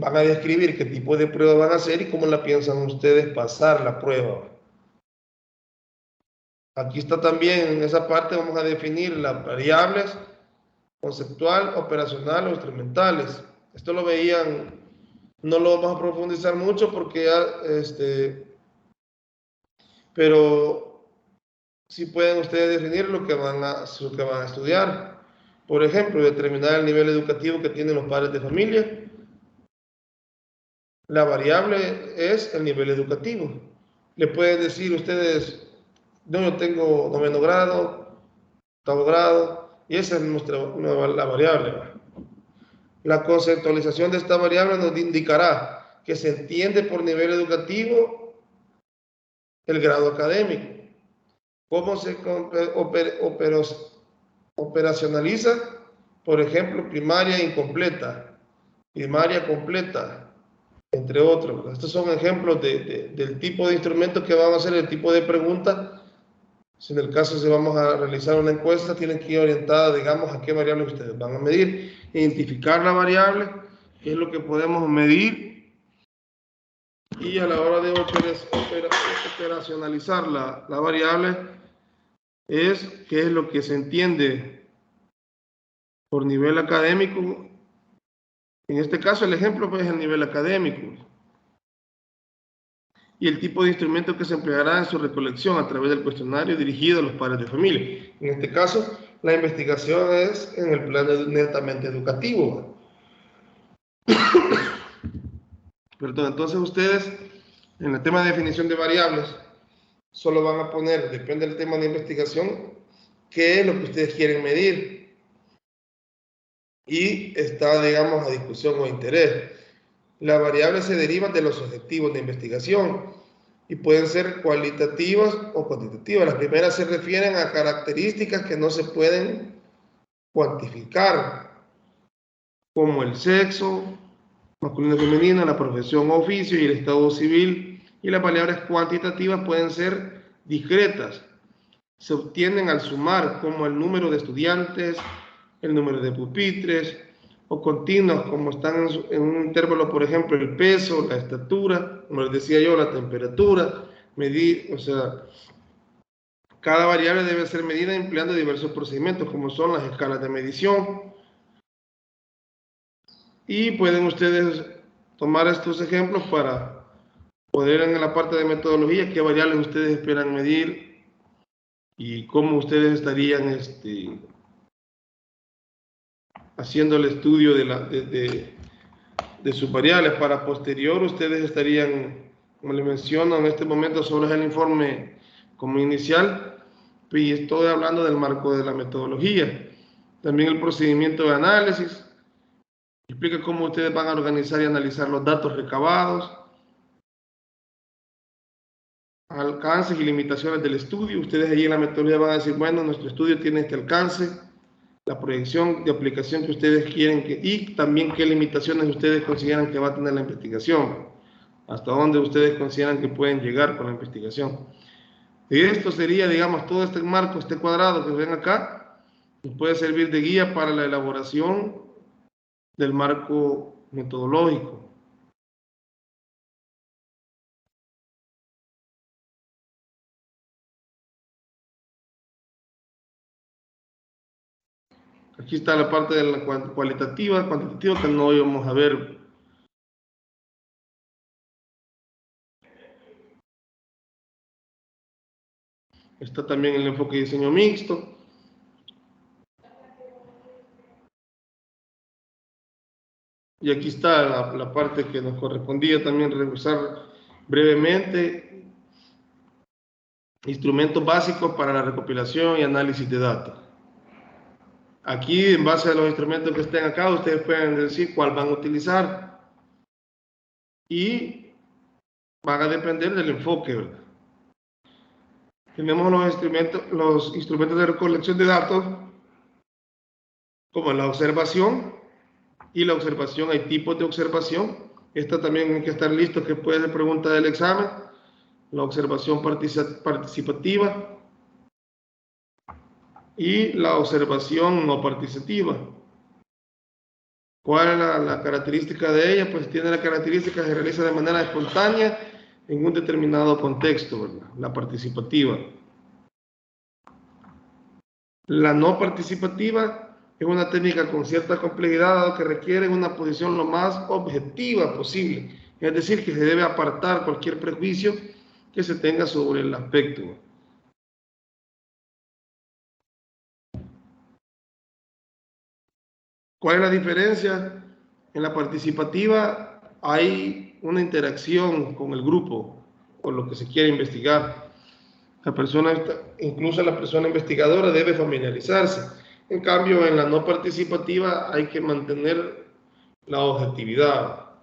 Speaker 1: van a describir qué tipo de prueba van a hacer y cómo la piensan ustedes pasar la prueba. Aquí está también, en esa parte vamos a definir las variables conceptual, operacional o instrumentales. Esto lo veían, no lo vamos a profundizar mucho porque ya, pero sí pueden ustedes definir lo que van a estudiar. Por ejemplo, determinar el nivel educativo que tienen los padres de familia. La variable es el nivel educativo. Le pueden decir ustedes, no, yo tengo 9º grado, 8º grado, y esa es la variable. La conceptualización de esta variable nos indicará que se entiende por nivel educativo el grado académico. ¿Cómo se operacionaliza? Por ejemplo, primaria incompleta, primaria completa, entre otros. Estos son ejemplos del tipo de instrumentos que vamos a hacer, el tipo de preguntas. Si en el caso si vamos a realizar una encuesta, tienen que ir orientada, digamos, a qué variable ustedes van a medir, identificar la variable, qué es lo que podemos medir, y a la hora de operacionalizar la variable, es qué es lo que se entiende por nivel académico. En este caso, el ejemplo pues, es el nivel académico y el tipo de instrumento que se empleará en su recolección a través del cuestionario dirigido a los padres de familia. En este caso, la investigación es en el plano netamente educativo. Perdón, entonces ustedes, en el tema de definición de variables, solo van a poner, depende del tema de investigación, qué es lo que ustedes quieren medir. Y está, digamos, a discusión o interés. Las variables se derivan de los objetivos de investigación y pueden ser cualitativas o cuantitativas. Las primeras se refieren a características que no se pueden cuantificar, como el sexo, masculino y femenino, la profesión o oficio y el estado civil. Y las variables cuantitativas pueden ser discretas. Se obtienen al sumar, como el número de estudiantes, el número de pupitres, o continuas, como están en un intervalo, por ejemplo, el peso, la estatura, como les decía yo, la temperatura, medir, o sea, cada variable debe ser medida empleando diversos procedimientos, como son las escalas de medición. Y pueden ustedes tomar estos ejemplos para poder en la parte de metodología, qué variables ustedes esperan medir y cómo ustedes estarían haciendo el estudio de sus variables. Para posterior, ustedes estarían, como les menciono, en este momento solo es el informe como inicial, y estoy hablando del marco de la metodología. También el procedimiento de análisis, explica cómo ustedes van a organizar y analizar los datos recabados, alcances y limitaciones del estudio. Ustedes allí en la metodología van a decir, bueno, nuestro estudio tiene este alcance, la proyección de aplicación que ustedes quieren y también qué limitaciones ustedes consideran que va a tener la investigación, hasta dónde ustedes consideran que pueden llegar con la investigación. Y esto sería, digamos, todo este marco, este cuadrado que ven acá, nos puede servir de guía para la elaboración del marco metodológico. Aquí está la parte de la cualitativa, cuantitativa, que no íbamos a ver. Está también el enfoque de diseño mixto. Y aquí está la parte que nos correspondía también revisar brevemente. Instrumentos básicos para la recopilación y análisis de datos. Aquí, en base a los instrumentos que estén acá, ustedes pueden decir cuál van a utilizar. Y van a depender del enfoque, ¿verdad? Tenemos los instrumentos de recolección de datos, como la observación. Y la observación, hay tipos de observación. Esta también hay que estar listo, que puede ser pregunta del examen. La observación participativa y la observación no participativa. ¿Cuál es la característica de ella? Pues tiene la característica que se realiza de manera espontánea en un determinado contexto, ¿verdad? La participativa. La no participativa es una técnica con cierta complejidad, dado que requiere una posición lo más objetiva posible. Es decir, que se debe apartar cualquier prejuicio que se tenga sobre el aspecto. ¿Cuál es la diferencia? En la participativa hay una interacción con el grupo, con lo que se quiere investigar. La persona, incluso la persona investigadora, debe familiarizarse. En cambio, en la no participativa hay que mantener la objetividad.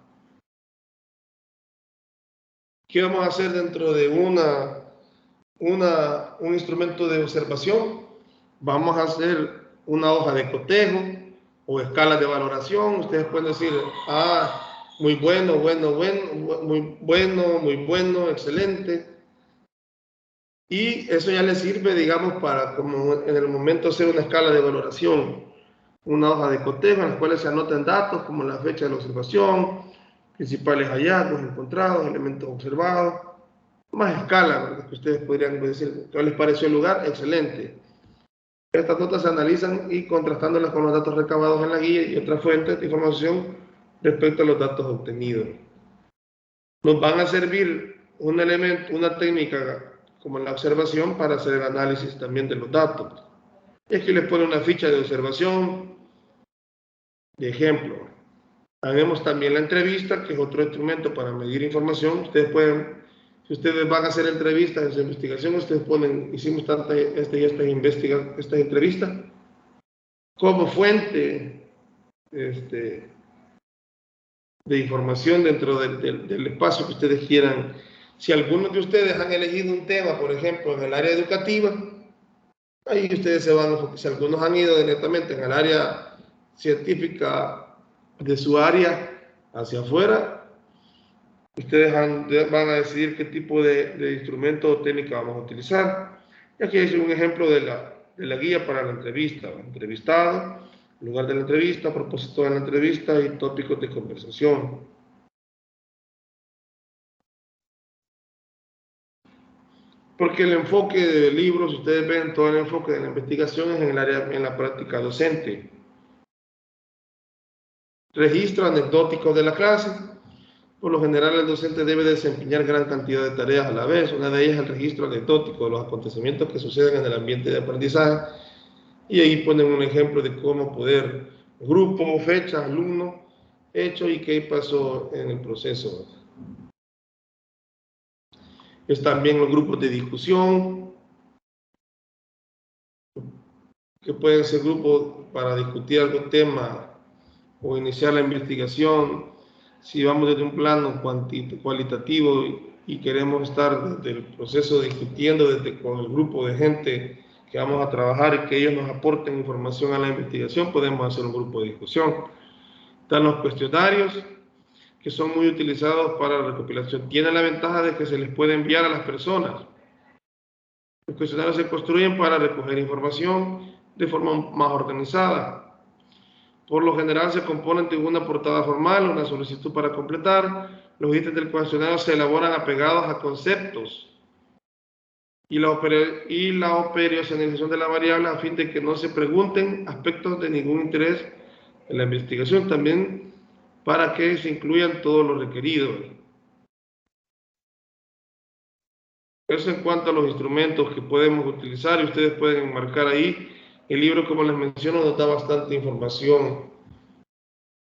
Speaker 1: ¿Qué vamos a hacer dentro de un instrumento de observación? Vamos a hacer una hoja de cotejo o escalas de valoración. Ustedes pueden decir, muy bueno, muy bueno, excelente. Y eso ya les sirve, digamos, para como en el momento hacer una escala de valoración, una hoja de cotejo en la cual se anotan datos como la fecha de la observación, principales hallazgos encontrados, elementos observados, más escala, ¿verdad? Que ustedes podrían decir, ¿qué les pareció el lugar? Excelente. Estas notas se analizan y contrastándolas con los datos recabados en la guía y otras fuentes de información respecto a los datos obtenidos. Nos van a servir un elemento, una técnica como la observación para hacer el análisis también de los datos. Y aquí les pone una ficha de observación, de ejemplo. Tenemos también la entrevista, que es otro instrumento para medir información. Ustedes pueden, si ustedes van a hacer entrevistas en su investigación, ustedes ponen, hicimos esta entrevista como fuente de información dentro del espacio que ustedes quieran. Si algunos de ustedes han elegido un tema, por ejemplo, en el área educativa, ahí ustedes se van a enfocar. Si algunos han ido directamente en el área científica de su área hacia afuera, ustedes van a decidir qué tipo de instrumento o técnica vamos a utilizar. Y aquí es un ejemplo de la guía para la entrevista. Entrevistado, lugar de la entrevista, propósito de la entrevista y tópicos de conversación. Porque el enfoque de libros, ustedes ven todo el enfoque de la investigación es en la práctica docente. Registro anecdótico de la clase. Por lo general, el docente debe desempeñar gran cantidad de tareas a la vez. Una de ellas es el registro anecdótico de los acontecimientos que suceden en el ambiente de aprendizaje. Y ahí ponen un ejemplo de cómo poder grupo, fecha, alumno, hecho y qué pasó en el proceso. Es también los grupos de discusión, que pueden ser grupos para discutir algún tema o iniciar la investigación. Si vamos desde un plano cualitativo y queremos estar desde el proceso discutiendo con el grupo de gente que vamos a trabajar y que ellos nos aporten información a la investigación, podemos hacer un grupo de discusión. Están los cuestionarios, que son muy utilizados para la recopilación. Tienen la ventaja de que se les puede enviar a las personas. Los cuestionarios se construyen para recoger información de forma más organizada. Por lo general se componen de una portada formal, una solicitud para completar. Los ítems del cuestionario se elaboran apegados a conceptos y la operacionalización de la variable a fin de que no se pregunten aspectos de ningún interés en la investigación. También para que se incluyan todos los requeridos. Eso en cuanto a los instrumentos que podemos utilizar, y ustedes pueden enmarcar ahí. El libro, como les menciono, nos da bastante información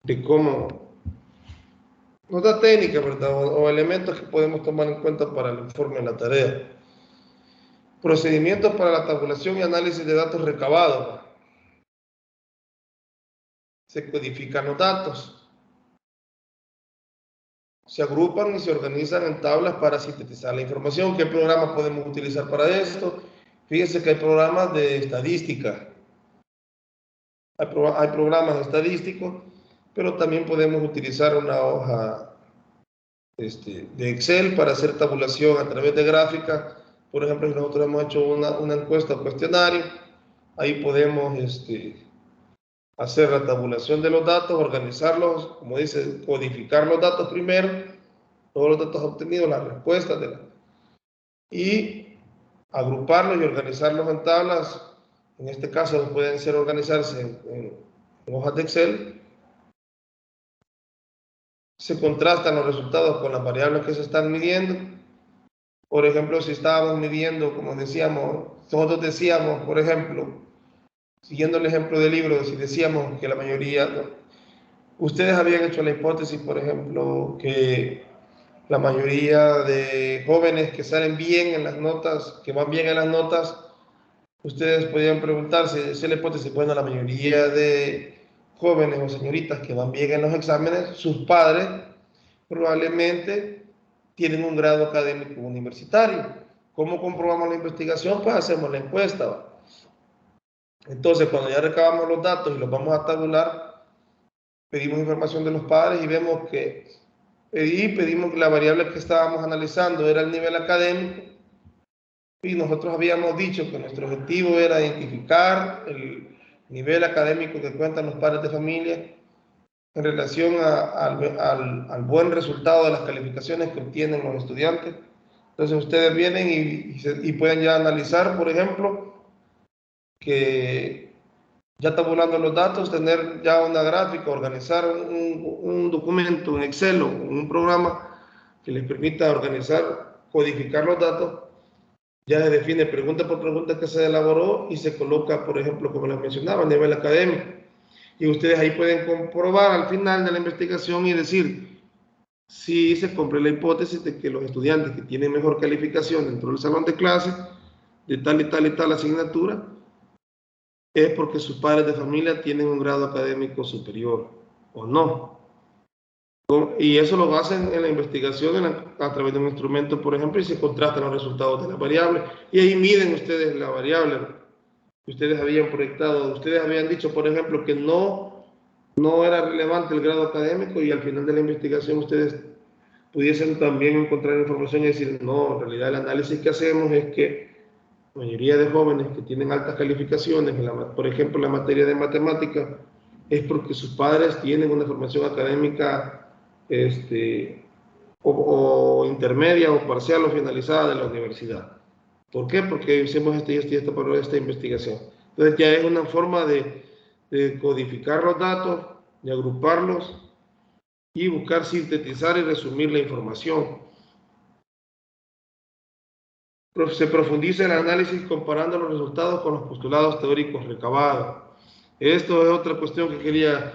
Speaker 1: de cómo, nos da técnica, ¿verdad? O elementos que podemos tomar en cuenta para el informe de la tarea. Procedimientos para la tabulación y análisis de datos recabados. Se codifican los datos. Se agrupan y se organizan en tablas para sintetizar la información. ¿Qué programas podemos utilizar para esto? Fíjense que hay programas de estadística. Hay programas estadísticos, pero también podemos utilizar una hoja de Excel para hacer tabulación a través de gráficas. Por ejemplo, si nosotros hemos hecho una encuesta o cuestionario, ahí podemos hacer la tabulación de los datos, organizarlos, como dice, codificar los datos primero, todos los datos obtenidos, las respuestas y agruparlos y organizarlos en tablas. En este caso pueden organizarse en hojas de Excel. Se contrastan los resultados con las variables que se están midiendo. Por ejemplo, si estábamos midiendo, como decíamos, nosotros decíamos, por ejemplo, siguiendo el ejemplo del libro, si decíamos que la mayoría, ¿no? Ustedes habían hecho la hipótesis, por ejemplo, que la mayoría de jóvenes que salen bien en las notas, que van bien en las notas, ustedes podían preguntarse, si la hipótesis, bueno, la mayoría de jóvenes o señoritas que van bien en los exámenes, sus padres probablemente tienen un grado académico universitario. ¿Cómo comprobamos la investigación? Pues hacemos la encuesta, ¿va? Entonces, cuando ya recabamos los datos y los vamos a tabular, pedimos información de los padres y vemos que pedimos que la variable que estábamos analizando era el nivel académico, y nosotros habíamos dicho que nuestro objetivo era identificar el nivel académico que cuentan los padres de familia en relación al buen resultado de las calificaciones que obtienen los estudiantes. Entonces ustedes vienen y pueden ya analizar, por ejemplo, que ya tabulando los datos, tener ya una gráfica, organizar un documento, un Excel o un programa que les permita organizar, codificar los datos. Ya se define pregunta por pregunta que se elaboró y se coloca, por ejemplo, como les mencionaba, a nivel académico. Y ustedes ahí pueden comprobar al final de la investigación y decir si se cumple la hipótesis de que los estudiantes que tienen mejor calificación dentro del salón de clase de tal y tal y tal asignatura es porque sus padres de familia tienen un grado académico superior o no. Y eso lo hacen en la investigación a través de un instrumento, por ejemplo, y se contrastan los resultados de la variable. Y ahí miden ustedes la variable que ustedes habían proyectado. Ustedes habían dicho, por ejemplo, que no era relevante el grado académico y al final de la investigación ustedes pudiesen también encontrar información y decir, no, en realidad el análisis que hacemos es que la mayoría de jóvenes que tienen altas calificaciones, por ejemplo, en la materia de matemáticas, es porque sus padres tienen una formación académica o intermedia o parcial o finalizada de la universidad. ¿Por qué? Porque hicimos esta investigación. Entonces ya es una forma de codificar los datos, de agruparlos y buscar sintetizar y resumir la información. Se profundiza en el análisis comparando los resultados con los postulados teóricos recabados. Esto es otra cuestión que quería,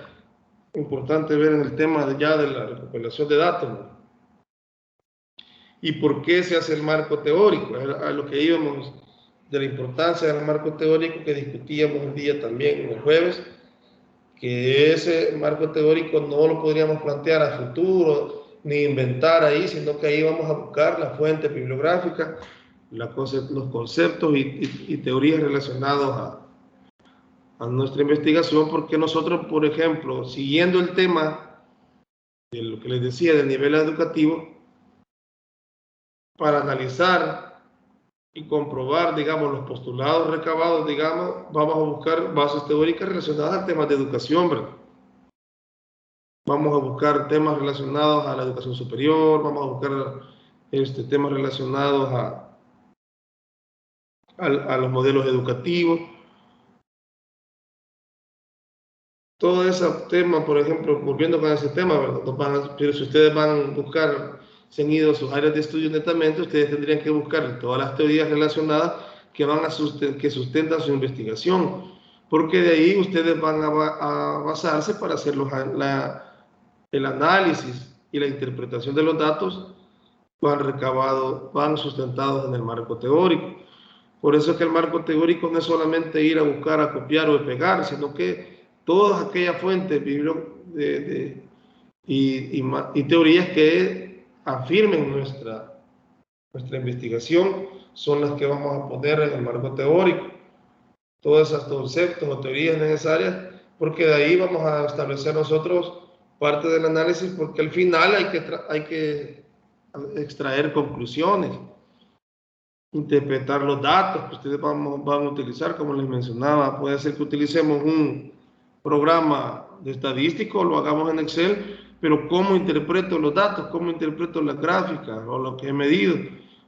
Speaker 1: importante ver en el tema de la recopilación de datos, ¿no? ¿Y por qué se hace el marco teórico? A lo que íbamos de la importancia del marco teórico que discutíamos el día también, el jueves, que ese marco teórico no lo podríamos plantear a futuro ni inventar ahí, sino que ahí vamos a buscar la fuente bibliográfica, los conceptos y teorías relacionados a nuestra investigación, porque nosotros, por ejemplo, siguiendo el tema de lo que les decía del nivel educativo, para analizar y comprobar, digamos, los postulados recabados, digamos, vamos a buscar bases teóricas relacionadas a temas de educación, ¿verdad? Vamos a buscar temas relacionados a la educación superior, vamos a buscar temas relacionados a los modelos educativos. Todo ese tema, por ejemplo, volviendo con ese tema, ¿verdad? Pero si ustedes van a buscar, se han ido a sus áreas de estudio netamente, ustedes tendrían que buscar todas las teorías relacionadas que que sustentan su investigación, porque de ahí ustedes van a basarse para hacer el análisis y la interpretación de los datos van recabados, van sustentados en el marco teórico. Por eso es que el marco teórico no es solamente ir a buscar, a copiar o a pegar, sino que todas aquellas fuentes y teorías que afirmen nuestra investigación son las que vamos a poner en el marco teórico. Todos esos conceptos o teorías necesarias, porque de ahí vamos a establecer nosotros parte del análisis, porque al final hay que extraer conclusiones, interpretar los datos que ustedes van a utilizar, como les mencionaba. Puede ser que utilicemos un programa de estadístico, lo hagamos en Excel, pero ¿cómo interpreto los datos? ¿Cómo interpreto las gráficas o lo que he medido?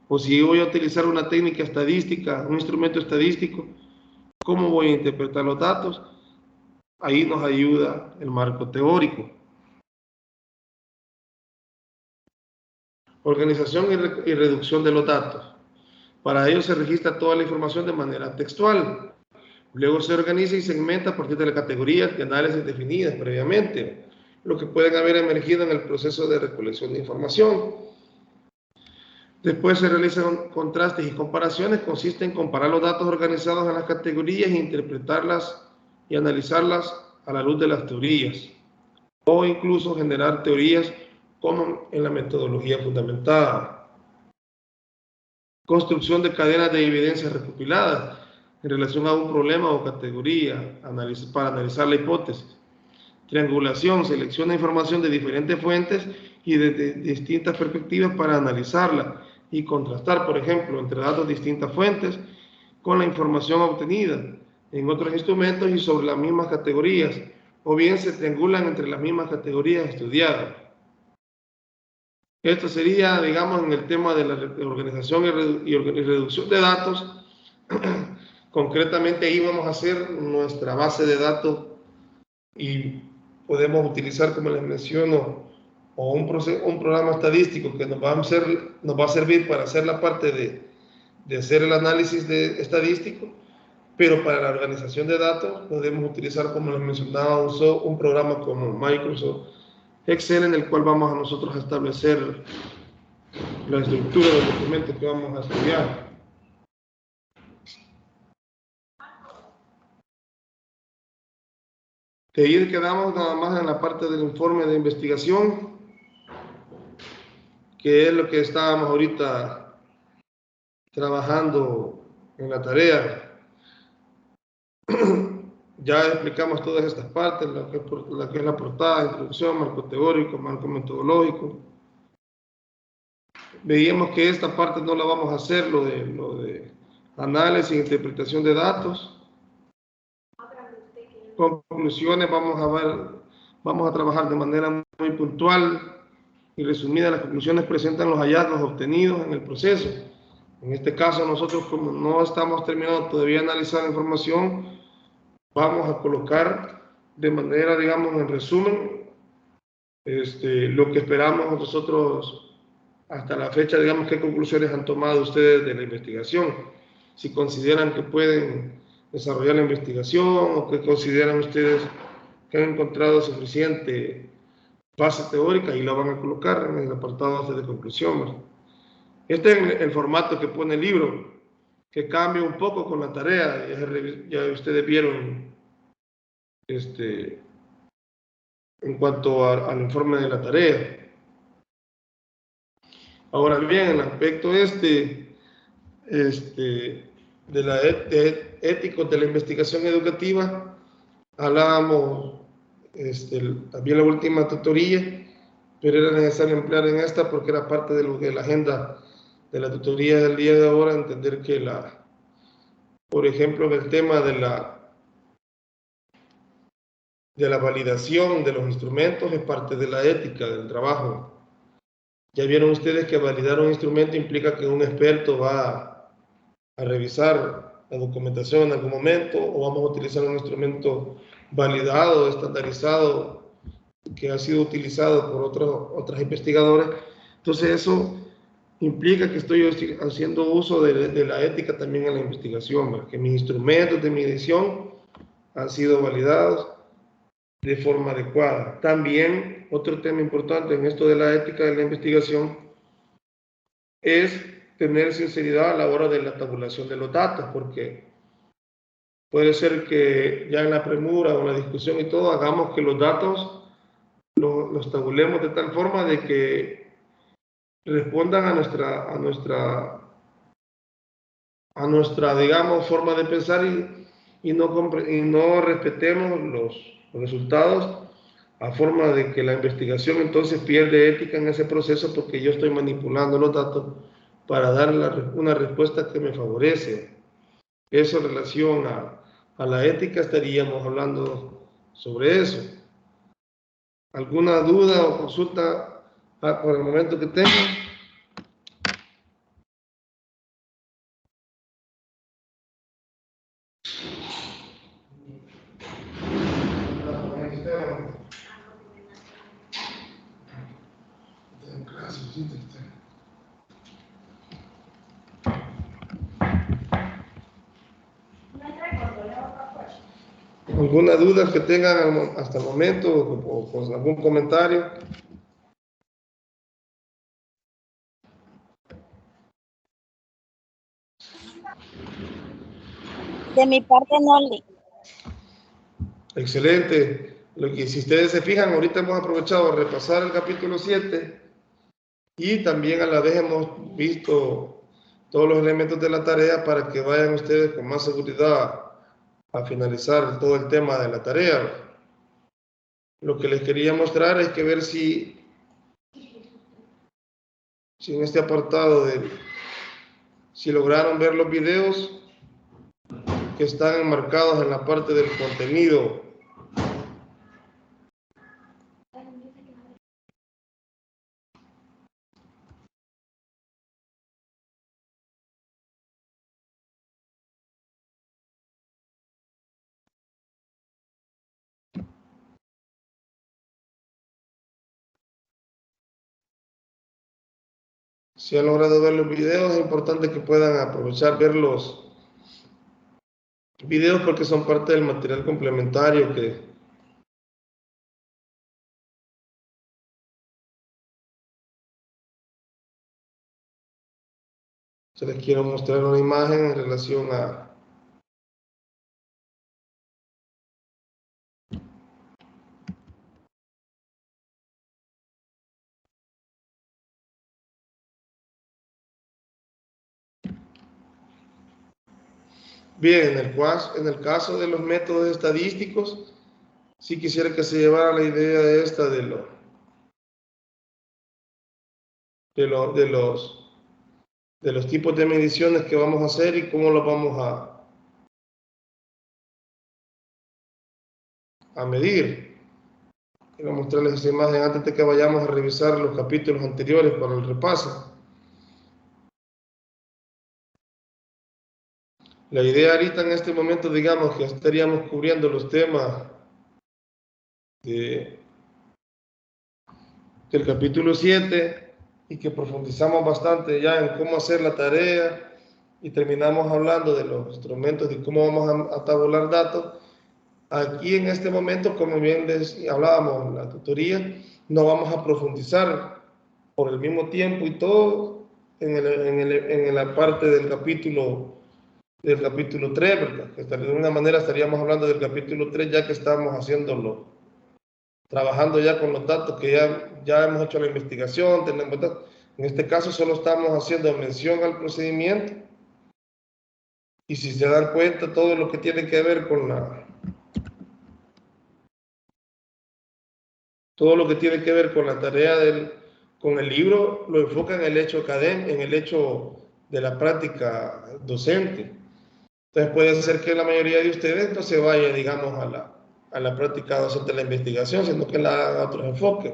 Speaker 1: O si voy a utilizar una técnica estadística, un instrumento estadístico, ¿cómo voy a interpretar los datos? Ahí nos ayuda el marco teórico. Organización y reducción de los datos. Para ello se registra toda la información de manera textual. Luego se organiza y segmenta a partir de las categorías de análisis definidas previamente, lo que pueden haber emergido en el proceso de recolección de información. Después se realizan contrastes y comparaciones. Consiste en comparar los datos organizados en las categorías e interpretarlas y analizarlas a la luz de las teorías, o incluso generar teorías como en la metodología fundamentada. Construcción de cadenas de evidencias recopiladas en relación a un problema o categoría para analizar la hipótesis. Triangulación, selecciona información de diferentes fuentes y de distintas perspectivas para analizarla y contrastar, por ejemplo, entre datos de distintas fuentes con la información obtenida en otros instrumentos y sobre las mismas categorías, o bien se triangulan entre las mismas categorías estudiadas. Esto sería, digamos, en el tema de la organización y reducción de datos. Concretamente ahí vamos a hacer nuestra base de datos y podemos utilizar, como les menciono, o un programa estadístico que nos va a servir para hacer la parte de hacer el análisis estadístico, pero para la organización de datos podemos utilizar, como les mencionaba, un programa como Microsoft Excel, en el cual vamos a nosotros a establecer la estructura del documento que vamos a estudiar. De ahí quedamos nada más en la parte del informe de investigación, que es lo que estábamos ahorita trabajando en la tarea. Ya explicamos todas estas partes, lo que es la portada, introducción, marco teórico, marco metodológico. Veíamos que esta parte no la vamos a hacer, lo de análisis e interpretación de datos. Conclusiones, vamos a trabajar de manera muy puntual y resumida. Las conclusiones presentan los hallazgos obtenidos en el proceso. En este caso, nosotros, como no estamos terminando todavía de analizar la información, vamos a colocar de manera, digamos, en resumen, lo que esperamos nosotros hasta la fecha, digamos, qué conclusiones han tomado ustedes de la investigación. Si consideran que pueden desarrollar la investigación o que consideran ustedes que han encontrado suficiente base teórica y la van a colocar en el apartado de conclusión, ¿verdad? Este es el formato que pone el libro, que cambia un poco con la tarea. Ya ustedes vieron en cuanto al informe de la tarea. Ahora bien, el aspecto de la éticos de la investigación educativa, hablábamos también la última tutoría, pero era necesario emplear en esta porque era parte de lo que la agenda de la tutoría del día de ahora, entender que por ejemplo, en el tema de la validación de los instrumentos es parte de la ética del trabajo. Ya vieron ustedes que validar un instrumento implica que un experto va a revisar la documentación en algún momento, o vamos a utilizar un instrumento validado, estandarizado, que ha sido utilizado por otros investigadores. Entonces eso implica que estoy haciendo uso de la ética también en la investigación, ¿verdad? Que mis instrumentos de medición han sido validados de forma adecuada. También otro tema importante en esto de la ética de la investigación es tener sinceridad a la hora de la tabulación de los datos, porque puede ser que ya en la premura o en la discusión y todo hagamos que los datos los tabulemos de tal forma de que respondan a nuestra, digamos, forma de pensar y no respetemos los resultados, a forma de que la investigación entonces pierde ética en ese proceso porque yo estoy manipulando los datos para dar una respuesta que me favorece. Eso en relación a la ética estaríamos hablando sobre eso. ¿Alguna duda o consulta por el momento que tengan? ¿Alguna duda que tengan hasta el momento o algún comentario?
Speaker 2: De mi parte no le.
Speaker 1: Excelente. Si ustedes se fijan, ahorita hemos aprovechado de repasar el capítulo 7 y también a la vez hemos visto todos los elementos de la tarea para que vayan ustedes con más seguridad a finalizar todo el tema de la tarea. Lo que les quería mostrar es que ver si en este apartado si lograron ver los videos que están enmarcados en la parte del contenido. Si han logrado ver los videos, es importante que puedan aprovechar ver los videos porque son parte del material complementario que se les quiero mostrar una imagen en relación a bien, en el caso de los métodos estadísticos, sí quisiera que se llevara la idea de esta de los tipos de mediciones que vamos a hacer y cómo los vamos a medir. Quiero mostrarles esa imagen antes de que vayamos a revisar los capítulos anteriores para el repaso. La idea ahorita en este momento, digamos que estaríamos cubriendo los temas del capítulo 7 y que profundizamos bastante ya en cómo hacer la tarea y terminamos hablando de los instrumentos, de cómo vamos a tabular datos. Aquí en este momento, como bien hablábamos en la tutoría, no vamos a profundizar por el mismo tiempo y todo en la parte del capítulo 3, ¿verdad? Que de alguna manera estaríamos hablando del capítulo 3 ya que estamos haciéndolo, trabajando ya con los datos, que ya hemos hecho la investigación, tenemos datos. En este caso solo estamos haciendo mención al procedimiento y si se dan cuenta todo lo que tiene que ver con todo lo que tiene que ver con la tarea con el libro, lo enfoca en el hecho académico, en el hecho de la práctica docente. Entonces puede ser que la mayoría de ustedes no se vaya, digamos, a la práctica docente de la investigación, sino que la haga otros enfoques.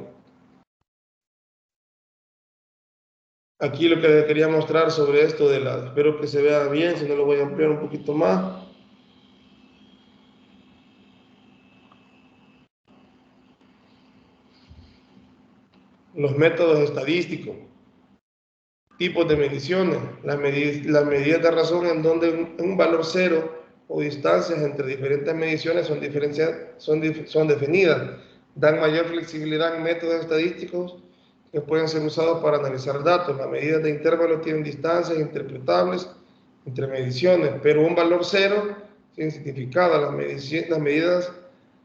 Speaker 1: Aquí lo que quería mostrar sobre esto espero que se vea bien, si no lo voy a ampliar un poquito más. Los métodos estadísticos, tipos de mediciones, las medidas de razón en donde un valor cero o distancias entre diferentes mediciones son definidas, dan mayor flexibilidad en métodos estadísticos que pueden ser usados para analizar datos. Las medidas de intervalo tienen distancias interpretables entre mediciones, pero un valor cero sin significado. Las medidas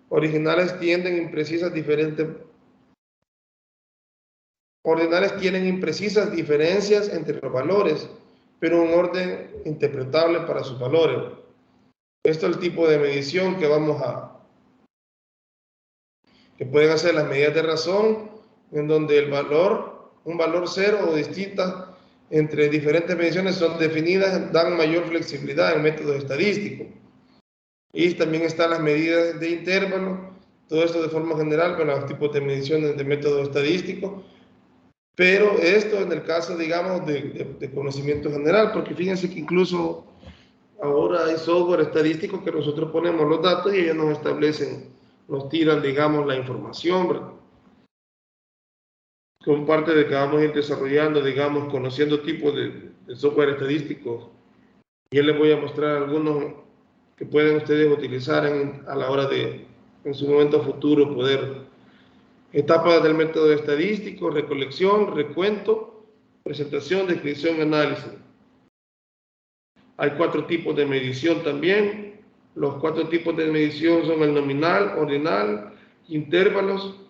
Speaker 1: originales tienen imprecisas diferencias entre los valores, pero un orden interpretable para sus valores. Esto es el tipo de medición que pueden hacer las medidas de razón, en donde un valor cero o distintas entre diferentes mediciones son definidas, dan mayor flexibilidad en métodos estadísticos. Y también están las medidas de intervalo, todo esto de forma general con los tipos de mediciones de métodos estadísticos, pero esto en el caso, digamos, de conocimiento general, porque fíjense que incluso ahora hay software estadístico que nosotros ponemos los datos y ellos nos tiran, digamos, la información, ¿verdad? Con parte de que vamos a ir desarrollando, digamos, conociendo tipos de software estadístico. Y yo les voy a mostrar algunos que pueden ustedes utilizar a la hora en su momento futuro, poder. Etapas del método estadístico: recolección, recuento, presentación, descripción, análisis. Hay 4 tipos de medición también. Los 4 tipos de medición son el nominal, ordinal, intervalos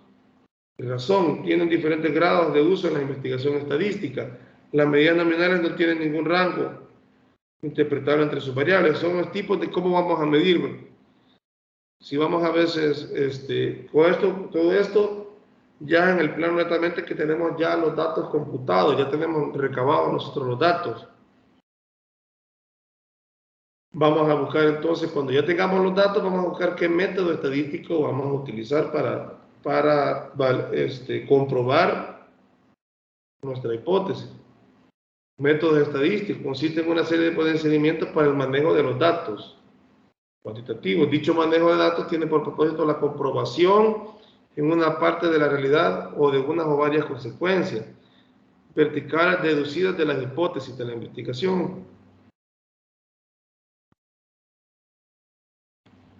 Speaker 1: y razón. Tienen diferentes grados de uso en la investigación estadística. Las medidas nominales no tienen ningún rango interpretable entre sus variables. Son los tipos de cómo vamos a medir. Si vamos a veces, con todo esto, ya en el plano netamente que tenemos ya los datos computados, ya tenemos recabados nosotros los datos. Vamos a buscar entonces, cuando ya tengamos los datos, vamos a buscar qué método estadístico vamos a utilizar para comprobar nuestra hipótesis. Métodos estadísticos consisten en una serie de procedimientos para el manejo de los datos cuantitativos. Dicho manejo de datos tiene por propósito la comprobación en una parte de la realidad o de unas o varias consecuencias verticales deducidas de las hipótesis de la investigación.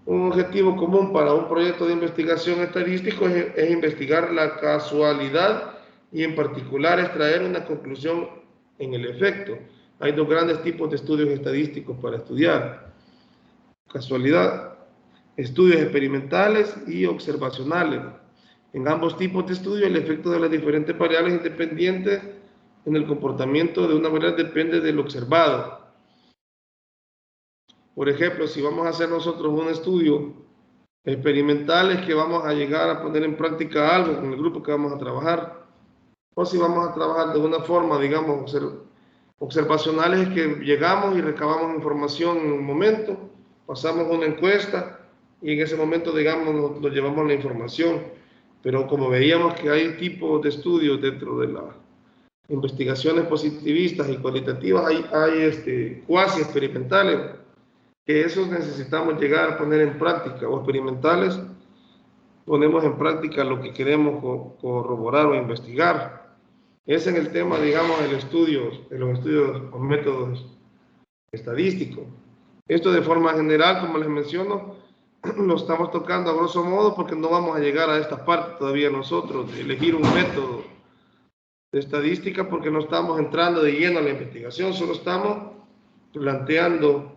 Speaker 1: Un objetivo común para un proyecto de investigación estadístico es investigar la casualidad y en particular extraer una conclusión en el efecto. Hay 2 grandes tipos de estudios estadísticos para estudiar: casualidad, estudios experimentales y observacionales. En ambos tipos de estudios, el efecto de las diferentes variables independientes en el comportamiento de una variable depende del observado. Por ejemplo, si vamos a hacer nosotros un estudio experimental, es que vamos a llegar a poner en práctica algo con el grupo que vamos a trabajar. O si vamos a trabajar de una forma, digamos, observacional, es que llegamos y recabamos información en un momento, pasamos una encuesta y en ese momento, digamos, nos llevamos la información. Pero como veíamos que hay tipos de estudios dentro de las investigaciones positivistas y cualitativas, hay cuasi experimentales, que esos necesitamos llegar a poner en práctica, o experimentales, ponemos en práctica lo que queremos corroborar o investigar. Es en el tema, digamos, de los estudios o métodos estadístico. Esto de forma general, como les menciono, lo estamos tocando a grosso modo porque no vamos a llegar a esta parte todavía nosotros, de elegir un método de estadística, porque no estamos entrando de lleno a la investigación, solo estamos planteando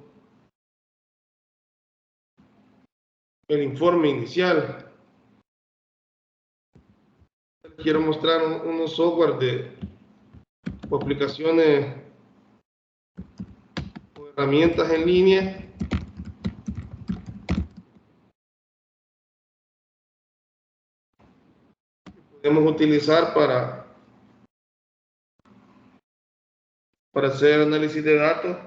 Speaker 1: el informe inicial. Quiero mostrar unos software o aplicaciones o herramientas en línea que podemos utilizar para hacer análisis de datos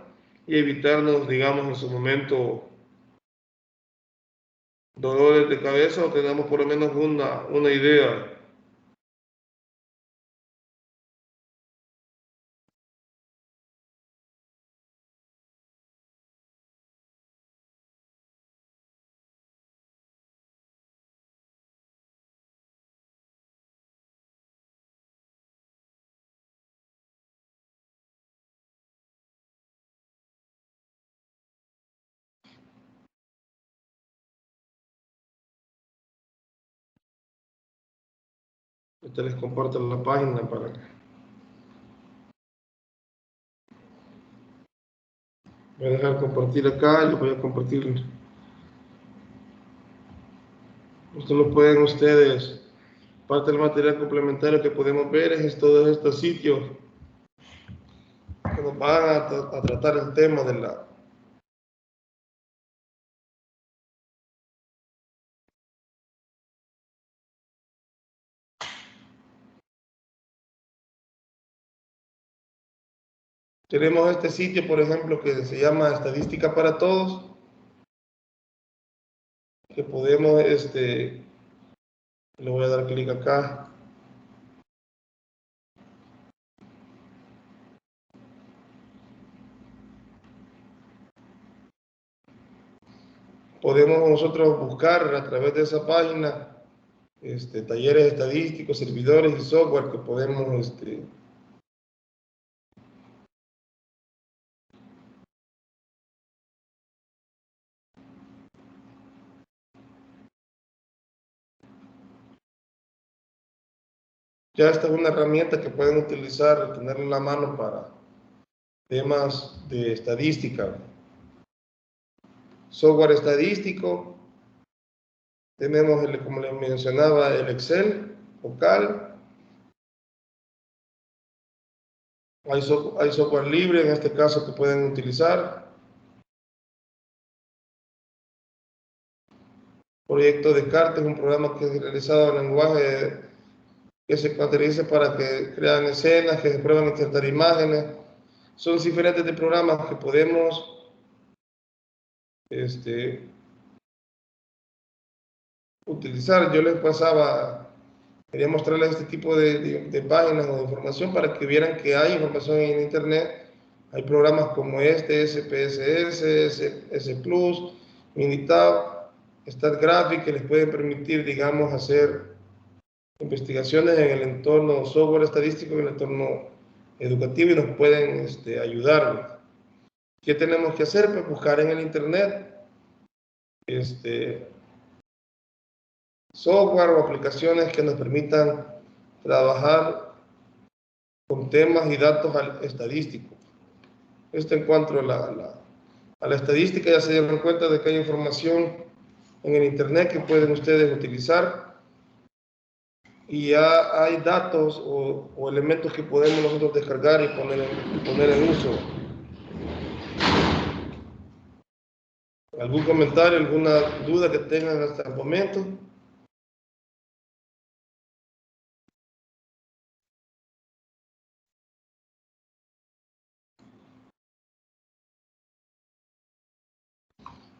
Speaker 1: y evitarnos, digamos, en su momento dolores de cabeza, o tenemos por lo menos una idea. Ahorita les comparto la página para que... Voy a dejar compartir acá y lo voy a compartir. Esto lo pueden ustedes, parte del material complementario que podemos ver es todos estos sitios que nos van a tratar el tema de la... Tenemos este sitio, por ejemplo, que se llama Estadística para Todos, que podemos, le voy a dar clic acá. Podemos nosotros buscar a través de esa página talleres estadísticos, servidores y software que podemos ya esta es una herramienta que pueden utilizar, tenerla en la mano para temas de estadística. Software estadístico, tenemos, como les mencionaba, el Excel local. Hay software libre en este caso que pueden utilizar. Proyecto Descartes es un programa que es realizado en lenguaje que se caracteriza para que crean escenas, que se prueban insertar imágenes. Son diferentes de programas que podemos utilizar. Yo les pasaba, quería mostrarles este tipo de páginas o de información para que vieran que hay información en internet. Hay programas como SPSS, S Plus, Minitab, StatGraphic, que les pueden permitir, digamos, hacer investigaciones en el entorno software estadístico, en el entorno educativo, y nos pueden ayudar. ¿Qué tenemos que hacer? Pues buscar en el internet software o aplicaciones que nos permitan trabajar con temas y datos estadísticos. En cuanto a la estadística, ya se dieron cuenta de que hay información en el internet que pueden ustedes utilizar, y ya hay datos o elementos que podemos nosotros descargar y poner en uso. ¿Algún comentario, alguna duda que tengan hasta el momento?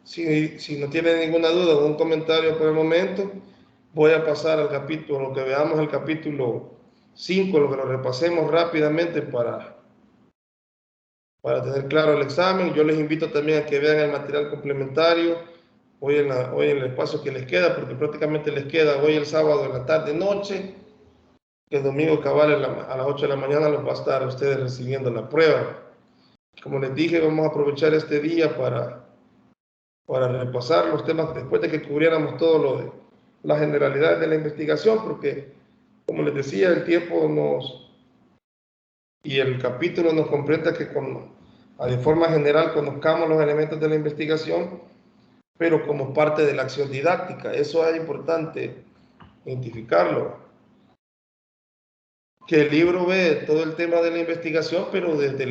Speaker 1: Si no tienen ninguna duda o un comentario por el momento, voy a pasar al capítulo, lo que veamos el capítulo 5, lo que lo repasemos rápidamente para tener claro el examen. Yo les invito también a que vean el material complementario hoy en el espacio que les queda, porque prácticamente les queda hoy el sábado en la tarde-noche, que el domingo cabal a las 8 de la mañana los va a estar ustedes recibiendo la prueba. Como les dije, vamos a aprovechar este día para repasar los temas después de que cubriéramos todo lo de las generalidades de la investigación, porque, como les decía, el tiempo y el capítulo nos comprenda que de forma general conozcamos los elementos de la investigación, pero como parte de la acción didáctica. Eso es importante identificarlo. Que el libro ve todo el tema de la investigación, pero desde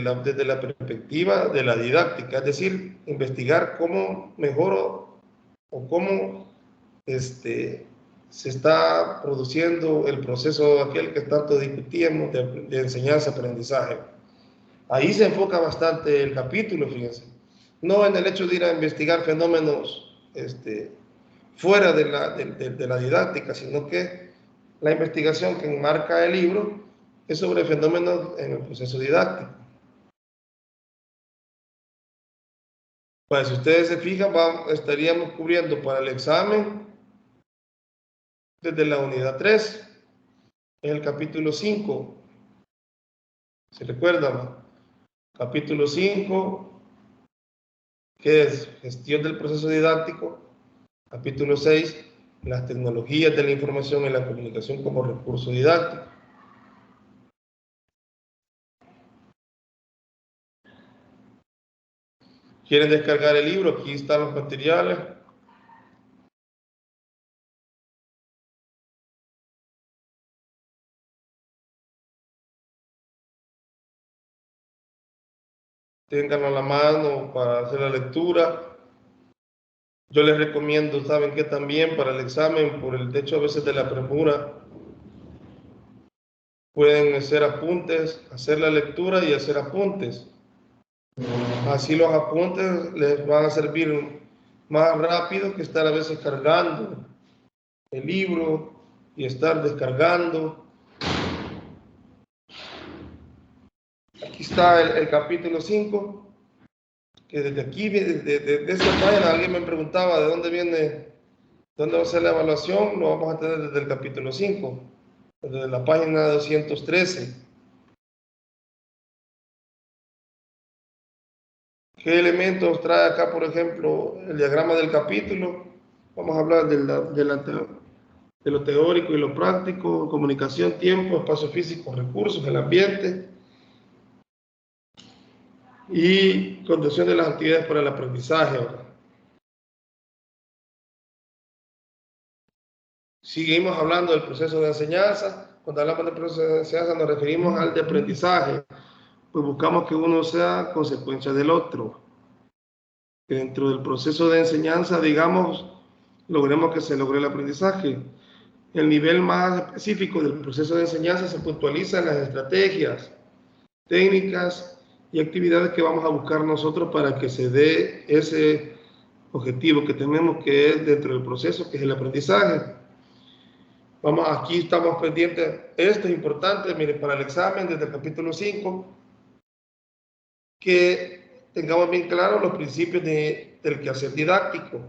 Speaker 1: la perspectiva de la didáctica, es decir, investigar cómo mejoro o cómo se está produciendo el proceso aquel que tanto discutíamos de enseñanza-aprendizaje. Ahí se enfoca bastante el capítulo, fíjense. No en el hecho de ir a investigar fenómenos fuera de la didáctica, sino que la investigación que enmarca el libro es sobre fenómenos en el proceso didáctico. Pues si ustedes se fijan, estaríamos cubriendo para el examen desde la unidad 3, en el capítulo 5. ¿Se recuerdan? Capítulo 5, que es gestión del proceso didáctico. Capítulo 6, las tecnologías de la información y la comunicación como recurso didáctico. ¿Quieren descargar el libro? Aquí están los materiales. Ténganlo a la mano para hacer la lectura. Yo les recomiendo, ¿saben qué? También para el examen, por el hecho a veces de la premura, pueden hacer apuntes, hacer la lectura y hacer apuntes. Así los apuntes les van a servir más rápido que estar a veces cargando el libro y estar descargando. Aquí está el capítulo 5, que desde aquí, desde esta página, alguien me preguntaba de dónde viene, dónde va a ser la evaluación. Lo vamos a tener desde el capítulo 5, desde la página 213. ¿Qué elementos trae acá, por ejemplo, el diagrama del capítulo? Vamos a hablar de lo teórico y lo práctico, comunicación, tiempo, espacio físico, recursos, el ambiente y conducción de las actividades para el aprendizaje. Seguimos hablando del proceso de enseñanza. Cuando hablamos del proceso de enseñanza nos referimos al de aprendizaje, pues buscamos que uno sea consecuencia del otro. Que dentro del proceso de enseñanza, digamos, logremos que se logre el aprendizaje. El nivel más específico del proceso de enseñanza se puntualiza en las estrategias, técnicas y actividades que vamos a buscar nosotros para que se dé ese objetivo que tenemos, que es dentro del proceso, que es el aprendizaje. Aquí estamos pendientes. Esto es importante, miren, para el examen desde el capítulo 5, que tengamos bien claro los principios del quehacer didáctico.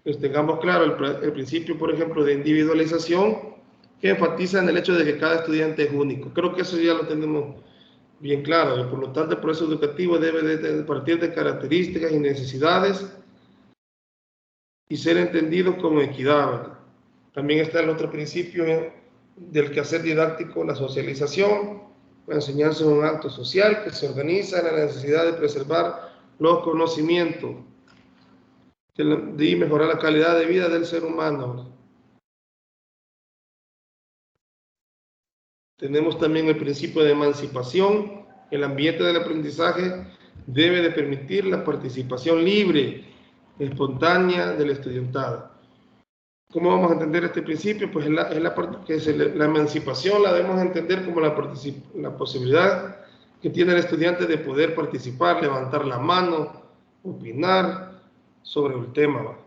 Speaker 1: Que tengamos claro el principio, por ejemplo, de individualización, que enfatiza en el hecho de que cada estudiante es único. Creo que eso ya lo tenemos bien claro, y por lo tanto el proceso educativo debe de partir de características y necesidades y ser entendido como equidad, ¿verdad? También está el otro principio del quehacer didáctico, la socialización. La enseñanza es un acto social que se organiza en la necesidad de preservar los conocimientos y mejorar la calidad de vida del ser humano. Tenemos también el principio de emancipación. El ambiente del aprendizaje debe de permitir la participación libre, espontánea del estudiantado. ¿Cómo vamos a entender este principio? Pues la emancipación la debemos entender como la posibilidad que tiene el estudiante de poder participar, levantar la mano, opinar sobre el tema.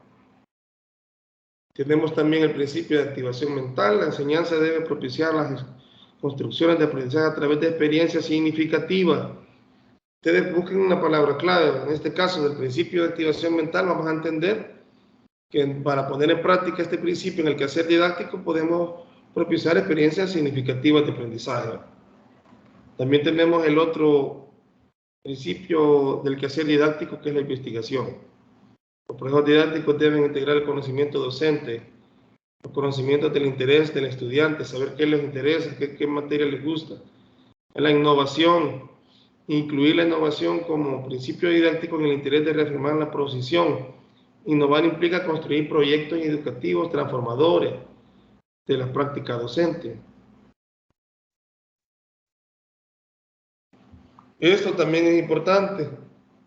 Speaker 1: Tenemos también el principio de activación mental. La enseñanza debe propiciar las construcciones de aprendizaje a través de experiencias significativas. Ustedes busquen una palabra clave. En este caso, del principio de activación mental, vamos a entender que para poner en práctica este principio en el quehacer didáctico podemos propiciar experiencias significativas de aprendizaje. También tenemos el otro Principio del quehacer didáctico, que es la investigación. Los procesos didácticos deben integrar el conocimiento docente, los conocimientos del interés del estudiante, saber qué les interesa, qué materia les gusta. En la innovación, incluir la innovación como principio didáctico en el interés de reafirmar la posición. Innovar implica construir proyectos educativos transformadores de la práctica docente. Esto también es importante,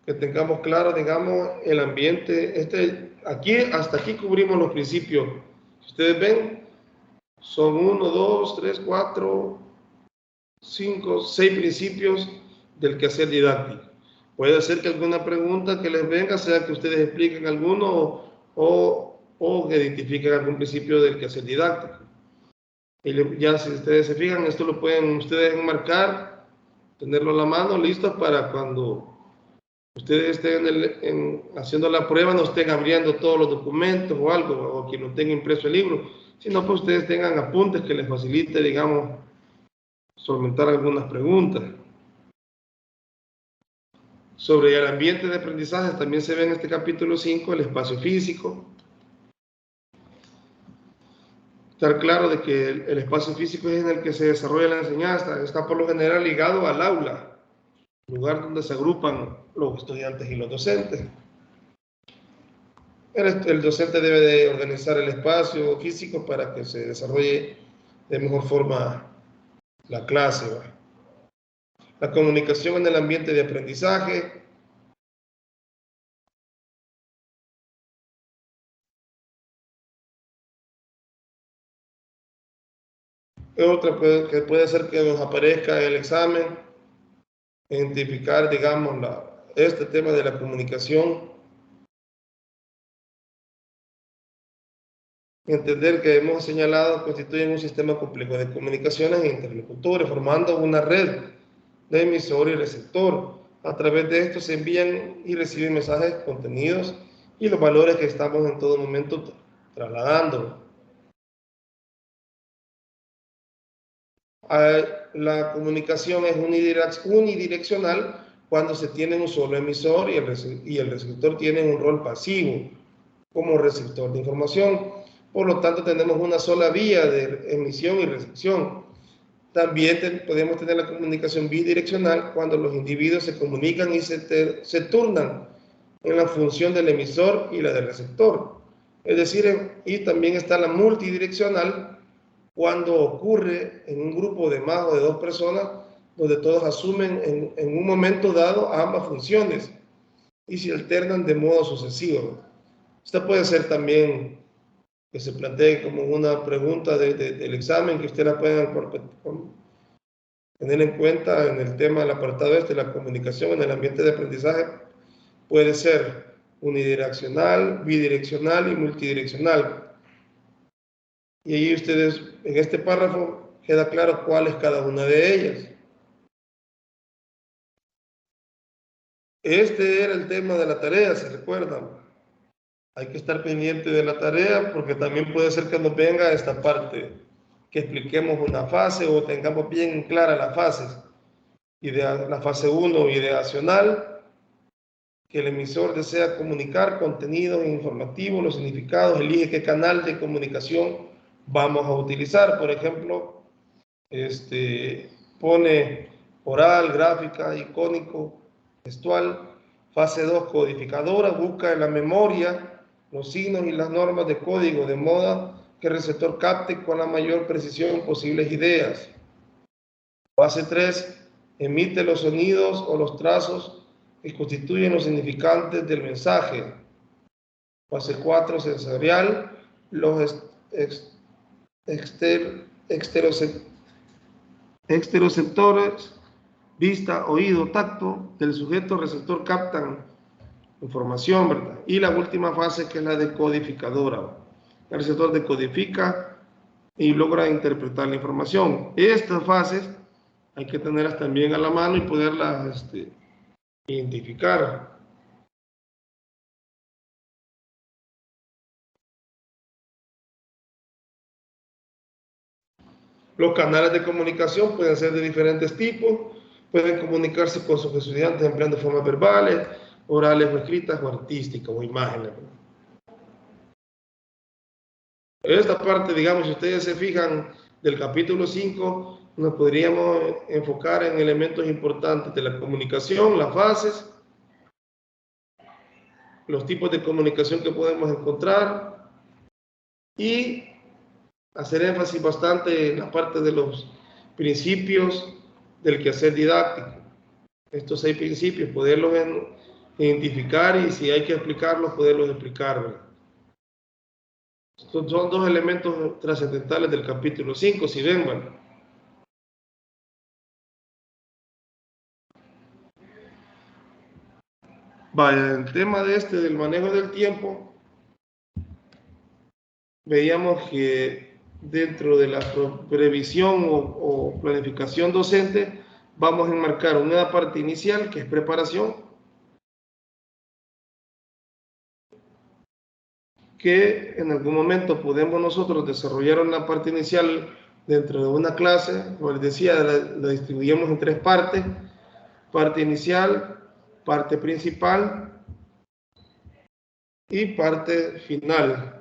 Speaker 1: que tengamos claro, digamos, el ambiente. Aquí, hasta aquí cubrimos los principios. Si ustedes ven, son 1, 2, 3, 4, 5, 6 principios del quehacer didáctico. Puede ser que alguna pregunta que les venga sea que ustedes expliquen alguno o que identifiquen algún principio del quehacer didáctico. Y ya si ustedes se fijan, esto lo pueden ustedes enmarcar, tenerlo a la mano, listo para cuando ustedes estén haciendo la prueba, no estén abriendo todos los documentos o algo, o quien no tenga impreso el libro, sino que ustedes tengan apuntes que les facilite, digamos, solventar algunas preguntas. Sobre el ambiente de aprendizaje también se ve en este capítulo 5 el espacio físico. Estar claro de que el espacio físico es en el que se desarrolla la enseñanza, está por lo general ligado al aula, lugar donde se agrupan los estudiantes y los docentes. El docente debe de organizar el espacio físico para que se desarrolle de mejor forma la clase, ¿va? La comunicación en el ambiente de aprendizaje. Otra que puede ser que nos aparezca el examen, identificar, digamos, este tema de la comunicación, entender que hemos señalado constituyen un sistema complejo de comunicaciones e interlocutores, formando una red de emisor y receptor. A través de esto se envían y reciben mensajes, contenidos y los valores que estamos en todo momento trasladando. La comunicación es unidireccional cuando se tiene un solo emisor y el receptor tiene un rol pasivo como receptor de información. Por lo tanto, tenemos una sola vía de emisión y recepción. También podemos tener la comunicación bidireccional cuando los individuos se comunican y se turnan en la función del emisor y la del receptor. Es decir, y también está la multidireccional cuando ocurre en un grupo de más o de 2 personas donde todos asumen en un momento dado ambas funciones y se alternan de modo sucesivo. Esta puede ser también que se plantee como una pregunta del examen que ustedes la puedan tener en cuenta en el tema del apartado la comunicación en el ambiente de aprendizaje. Puede ser unidireccional, bidireccional y multidireccional. Y ahí ustedes, en este párrafo, queda claro cuál es cada una de ellas. Este era el tema de la tarea, ¿se recuerdan? Hay que estar pendiente de la tarea porque también puede ser que nos venga esta parte, que expliquemos una fase o tengamos bien clara las fases. La fase 1, ideacional, que el emisor desea comunicar contenidos informativos, los significados, elige qué canal de comunicación vamos a utilizar. Por ejemplo, pone oral, gráfica, icónico, textual. Fase 2, codificadora, busca en la memoria los signos y las normas de código de modo que el receptor capte con la mayor precisión posibles ideas. Fase 3, emite los sonidos o los trazos que constituyen los significantes del mensaje. Fase 4, sensorial, los exteroceptores, vista, oído, tacto, del sujeto receptor captan información, ¿verdad? Y la última fase, que es la decodificadora. El receptor decodifica y logra interpretar la información. Estas fases hay que tenerlas también a la mano y poderlas identificar. Los canales de comunicación pueden ser de diferentes tipos. pueden comunicarse con sus estudiantes empleando formas verbales, orales o escritas o artísticas o imágenes. Esta parte, digamos, si ustedes se fijan del capítulo 5, nos podríamos enfocar en elementos importantes de la comunicación, las fases, los tipos de comunicación que podemos encontrar y hacer énfasis bastante en la parte de los principios del quehacer didáctico. Estos 6 principios, poderlos identificar y si hay que explicarlos, poderlos explicar, ¿verdad? Estos son 2 elementos trascendentales del capítulo 5, si ven, ¿verdad? Vaya, el tema de del manejo del tiempo, veíamos que dentro de la previsión o planificación docente, vamos a enmarcar una parte inicial, que es preparación, que en algún momento podemos nosotros desarrollar una parte inicial dentro de una clase, como les decía, la distribuimos en 3 partes, parte inicial, parte principal y parte final.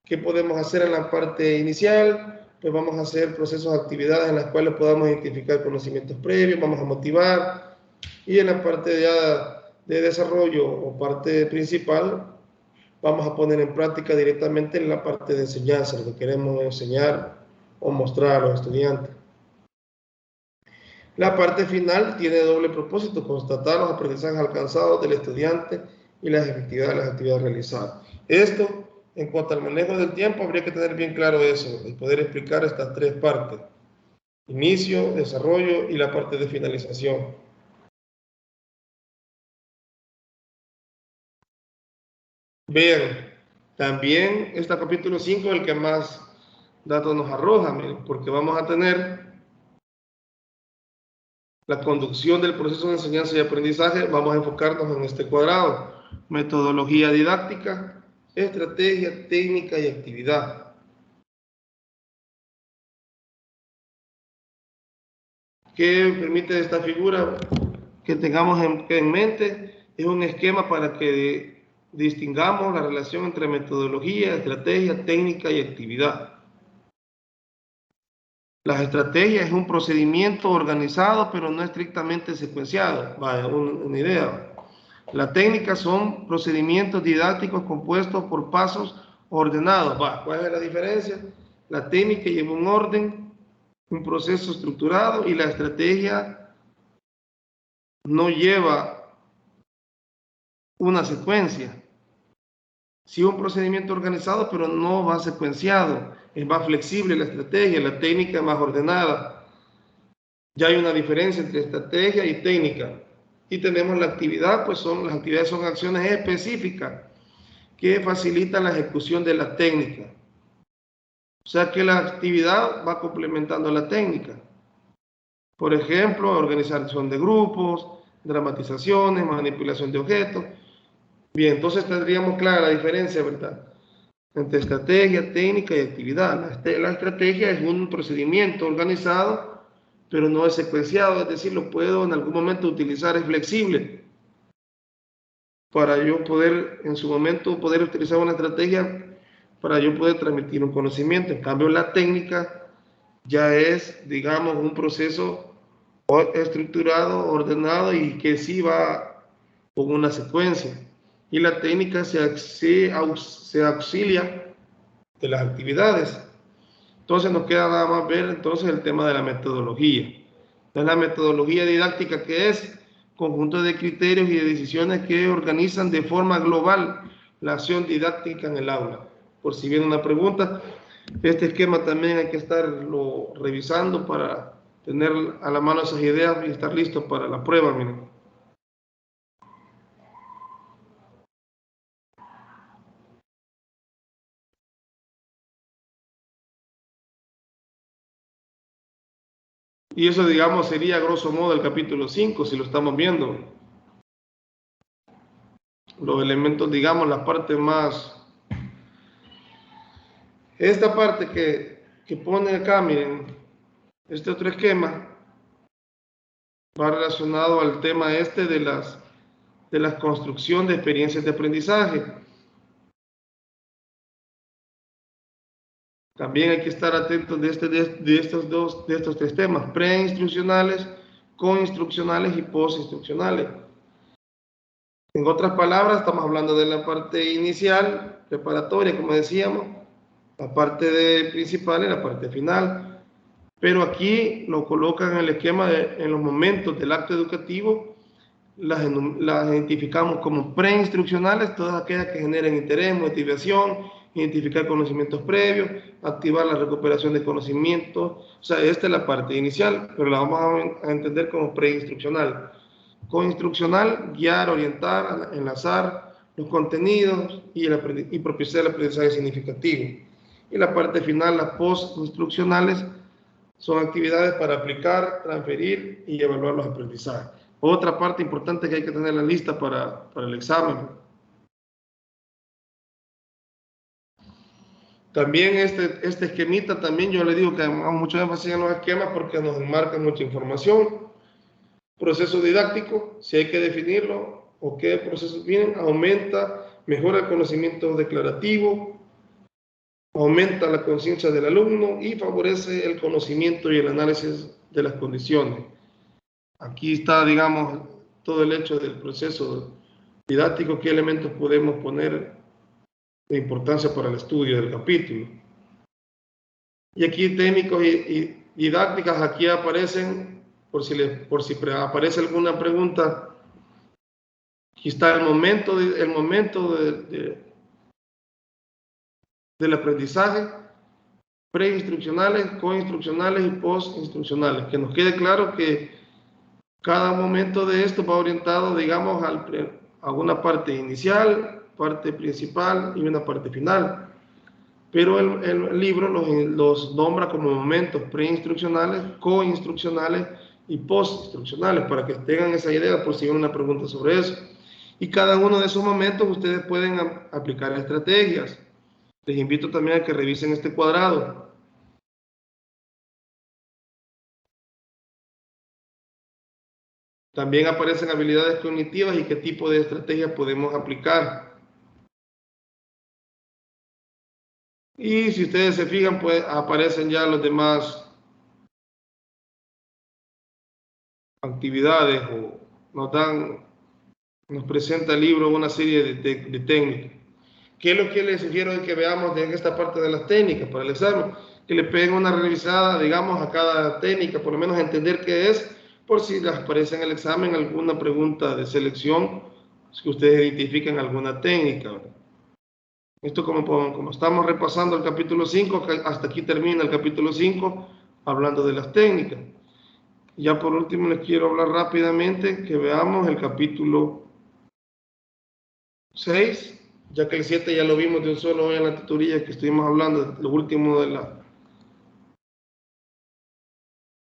Speaker 1: ¿Qué podemos hacer en la parte inicial? Pues vamos a hacer procesos de actividades en las cuales podamos identificar conocimientos previos, vamos a motivar, y en la parte ya de desarrollo o parte principal, vamos a poner en práctica directamente en la parte de enseñanza, lo que queremos enseñar o mostrar a los estudiantes. La parte final tiene doble propósito: constatar los aprendizajes alcanzados del estudiante y las efectividades de las actividades realizadas. Esto, en cuanto al manejo del tiempo, habría que tener bien claro eso y poder explicar estas 3 partes: inicio, desarrollo y la parte de finalización. Vean, también este capítulo 5 es el que más datos nos arroja, porque vamos a tener la conducción del proceso de enseñanza y aprendizaje. Vamos a enfocarnos en este cuadrado: metodología didáctica, estrategia, técnica y actividad. ¿Qué permite esta figura? Que tengamos en mente, es un esquema para que distingamos la relación entre metodología, estrategia, técnica y actividad. Las estrategias es un procedimiento organizado, pero no estrictamente secuenciado. Vaya, una idea. Las técnicas son procedimientos didácticos compuestos por pasos ordenados. ¿Cuál es la diferencia? La técnica lleva un orden, un proceso estructurado, y la estrategia no lleva una secuencia. Sí, un procedimiento organizado, pero no va secuenciado. Es más flexible la estrategia, la técnica es más ordenada. Ya hay una diferencia entre estrategia y técnica. Y tenemos la actividad, pues las actividades son acciones específicas que facilitan la ejecución de la técnica. O sea que la actividad va complementando la técnica. Por ejemplo, organización de grupos, dramatizaciones, manipulación de objetos. Bien, entonces tendríamos clara la diferencia, ¿verdad?, entre estrategia, técnica y actividad. La estrategia es un procedimiento organizado, pero no es secuenciado, es decir, lo puedo en algún momento utilizar, es flexible, para yo poder, en su momento, poder utilizar una estrategia para yo poder transmitir un conocimiento. En cambio, la técnica ya es, digamos, un proceso estructurado, ordenado y que sí va con una secuencia. Y la técnica se auxilia de las actividades. Entonces nos queda nada más ver entonces el tema de la metodología. Entonces, la metodología didáctica, que es conjunto de criterios y de decisiones que organizan de forma global la acción didáctica en el aula. Por si viene una pregunta, este esquema también hay que estarlo revisando para tener a la mano esas ideas y estar listo para la prueba. Miren. Y eso, digamos, sería grosso modo el capítulo 5, si lo estamos viendo. Los elementos, digamos, la parte más... Esta parte que pone acá, miren, este otro esquema, va relacionado al tema este de la construcción de experiencias de aprendizaje. También hay que estar atentos de estos tres temas: preinstruccionales, coinstruccionales y postinstruccionales. En otras palabras, estamos hablando de la parte inicial, preparatoria, como decíamos, la parte principal y la parte final. Pero aquí lo colocan en el esquema en los momentos del acto educativo, las identificamos como preinstruccionales, todas aquellas que generen interés, motivación, identificar conocimientos previos, activar la recuperación de conocimientos. O sea, esta es la parte inicial, pero la vamos a entender como preinstruccional. Coinstruccional: guiar, orientar, enlazar los contenidos y propiciar el aprendizaje significativo. Y la parte final, las postinstruccionales, son actividades para aplicar, transferir y evaluar los aprendizajes. Otra parte importante que hay que tener en la lista para el examen. También este esquemita, también yo le digo que hagamos mucho énfasis en los esquemas porque nos enmarcan mucha información. Proceso didáctico, si hay que definirlo o qué procesos vienen: aumenta, mejora el conocimiento declarativo, aumenta la conciencia del alumno y favorece el conocimiento y el análisis de las condiciones. Aquí está, digamos, todo el hecho del proceso didáctico, qué elementos podemos poner de importancia para el estudio del capítulo. Y aquí técnicos y didácticas, aquí aparecen, por si aparece alguna pregunta, aquí está el momento del aprendizaje: preinstruccionales, coinstruccionales y postinstruccionales. Que nos quede claro que cada momento de esto va orientado, digamos, a una parte inicial, parte principal y una parte final. Pero el libro los nombra como momentos preinstruccionales, coinstruccionales y postinstruccionales, para que tengan esa idea por si hay una pregunta sobre eso. Y cada uno de esos momentos ustedes pueden aplicar estrategias. Les invito también a que revisen este cuadrado. También aparecen habilidades cognitivas y qué tipo de estrategias podemos aplicar. Y si ustedes se fijan, pues aparecen ya los demás actividades, o nos presenta el libro una serie de técnicas. ¿Qué es lo que les sugiero que veamos en esta parte de las técnicas para el examen? Que le peguen una revisada, digamos, a cada técnica, por lo menos entender qué es, por si les aparece en el examen alguna pregunta de selección, que ustedes identifiquen alguna técnica, ¿verdad? Esto como estamos repasando el capítulo 5, hasta aquí termina el capítulo 5, hablando de las técnicas. Ya por último les quiero hablar rápidamente que veamos el capítulo 6, ya que el 7 ya lo vimos de un solo hoy en la tutoría, que estuvimos hablando de lo último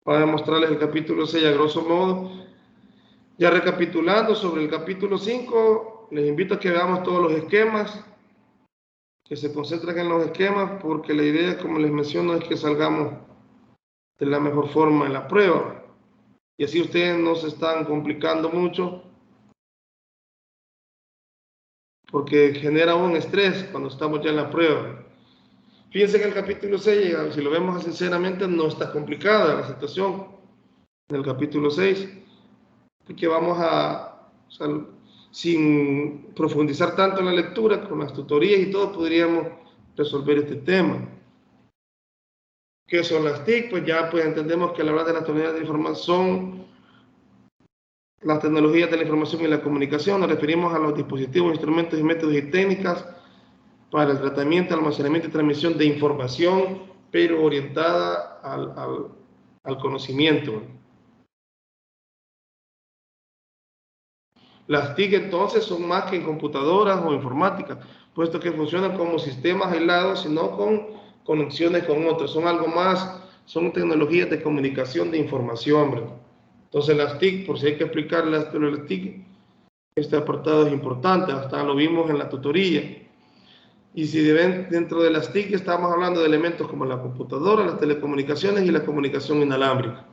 Speaker 1: para mostrarles el capítulo 6 a grosso modo. Ya recapitulando sobre el capítulo 5, les invito a que veamos todos los esquemas, que se concentren en los esquemas, porque la idea, como les menciono, es que salgamos de la mejor forma en la prueba. Y así ustedes no se están complicando mucho, porque genera un estrés cuando estamos ya en la prueba. Fíjense que el capítulo 6, si lo vemos sinceramente, no está complicada la situación en el capítulo 6, porque vamos o sea, sin profundizar tanto en la lectura, con las tutorías y todo, podríamos resolver este tema. ¿Qué son las TIC? Pues ya pues entendemos que a la hora de las tecnologías de la información son las tecnologías de la información y la comunicación. Nos referimos a los dispositivos, instrumentos y métodos y técnicas para el tratamiento, almacenamiento y transmisión de información, pero orientada al conocimiento. Las TIC entonces son más que en computadoras o informática, puesto que funcionan como sistemas aislados, sino con conexiones con otros. Son algo más, son tecnologías de comunicación de información, ¿verdad? Entonces las TIC, por si hay que explicar las TIC, este apartado es importante, hasta lo vimos en la tutoría. Y si ven, dentro de las TIC estamos hablando de elementos como la computadora, las telecomunicaciones y la comunicación inalámbrica.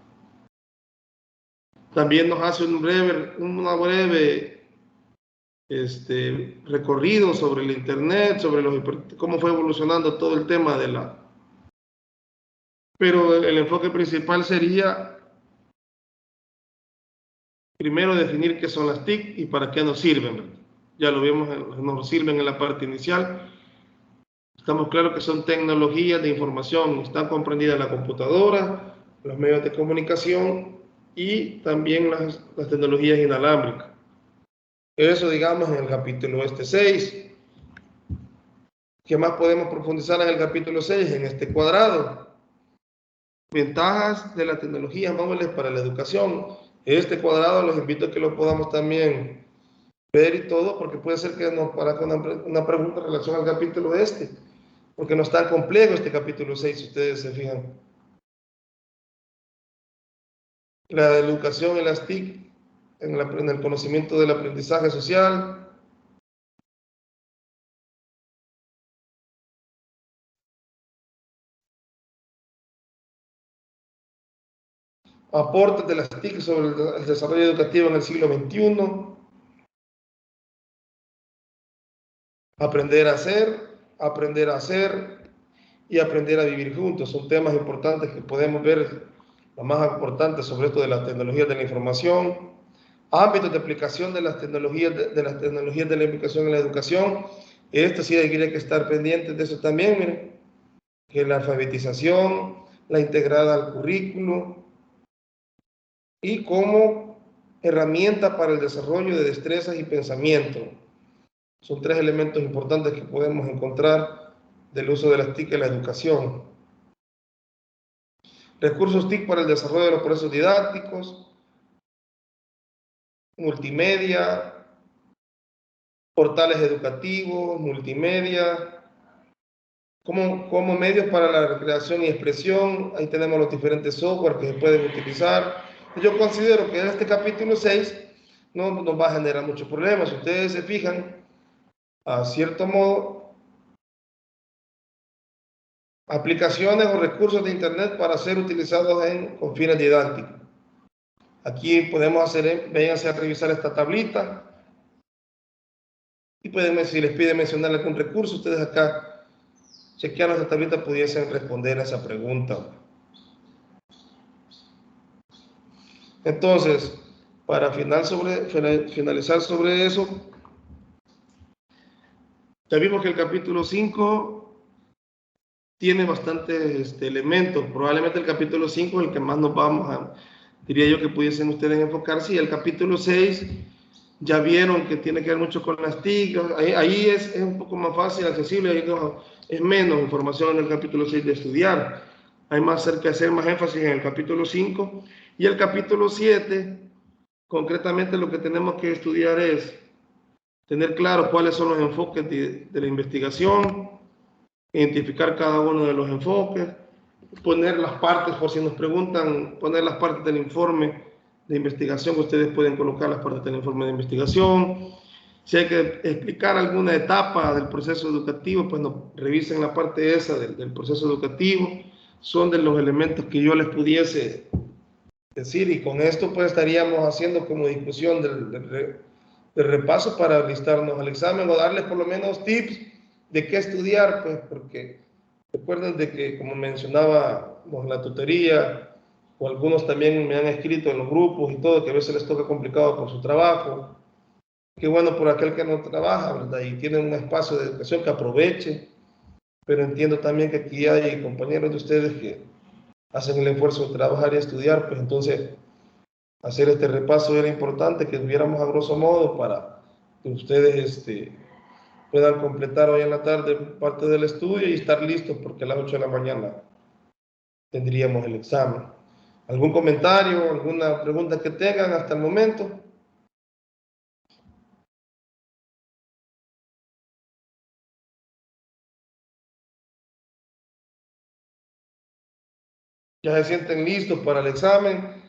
Speaker 1: También nos hace una breve recorrido sobre el Internet, sobre cómo fue evolucionando todo el tema de la... Pero el enfoque principal sería primero definir qué son las TIC y para qué nos sirven, ¿verdad? Ya lo vimos, nos sirven en la parte inicial. Estamos claros que son tecnologías de información, están comprendidas en la computadora, los medios de comunicación y también las tecnologías inalámbricas. Eso, digamos, en el capítulo 6. ¿Qué más podemos profundizar en el capítulo 6? En este cuadrado. Ventajas de las tecnologías móviles para la educación. Este cuadrado los invito a que lo podamos también ver y todo, porque puede ser que nos parezca una pregunta en relación al capítulo porque no es tan complejo este capítulo 6, si ustedes se fijan. La educación en las TIC, en el conocimiento del aprendizaje social. Aportes de las TIC sobre el desarrollo educativo en el siglo XXI. Aprender a hacer y aprender a vivir juntos. Son temas importantes que podemos ver, lo más importante sobre esto de las tecnologías de la información. Ámbitos de aplicación de las tecnologías de las tecnologías de la información en la educación. Esto sí hay que estar pendientes de eso también, miren, que la alfabetización, la integrada al currículo y como herramienta para el desarrollo de destrezas y pensamiento. Son 3 elementos importantes que podemos encontrar del uso de las TIC en la educación. Recursos TIC para el desarrollo de los procesos didácticos, multimedia, portales educativos, multimedia, como medios para la recreación y expresión. Ahí tenemos los diferentes software que se pueden utilizar. Yo considero que en este capítulo 6 no nos va a generar muchos problemas. Si ustedes se fijan, a cierto modo, aplicaciones o recursos de Internet para ser utilizados con fines didácticos. Aquí podemos hacer, vénganse a revisar esta tablita y pueden, si les pide mencionar algún recurso, ustedes acá chequeando esta tablita pudiesen responder a esa pregunta. Entonces, para finalizar sobre eso, ya vimos que el capítulo 5 tiene bastantes elementos. Probablemente el capítulo 5 es el que más nos vamos a, diría yo que pudiesen ustedes enfocarse, y el capítulo 6 ya vieron que tiene que ver mucho con las TIC, ahí es un poco más fácil, accesible, ahí es menos información en el capítulo 6 de estudiar. Hay más que hacer más énfasis en el capítulo 5 y el capítulo 7, concretamente lo que tenemos que estudiar es tener claro cuáles son los enfoques de la investigación, identificar cada uno de los enfoques, poner las partes, por si nos preguntan, poner las partes del informe de investigación, ustedes pueden colocar las partes del informe de investigación. Si hay que explicar alguna etapa del proceso educativo, pues no, revisen la parte esa del proceso educativo. Son de los elementos que yo les pudiese decir, y con esto pues estaríamos haciendo como discusión del repaso para alistarnos al examen o darles por lo menos tips de qué estudiar, pues porque recuerden de que, como mencionaba la tutoría, o algunos también me han escrito en los grupos y todo, que a veces les toca complicado por su trabajo. Qué bueno por aquel que no trabaja, ¿verdad? Y tiene un espacio de educación que aproveche, pero entiendo también que aquí hay compañeros de ustedes que hacen el esfuerzo de trabajar y estudiar, pues entonces hacer este repaso era importante, que tuviéramos a grosso modo para que ustedes puedan completar hoy en la tarde parte del estudio y estar listos porque a las 8 de la mañana tendríamos el examen. ¿Algún comentario, alguna pregunta que tengan hasta el momento? ¿Ya se sienten listos para el examen?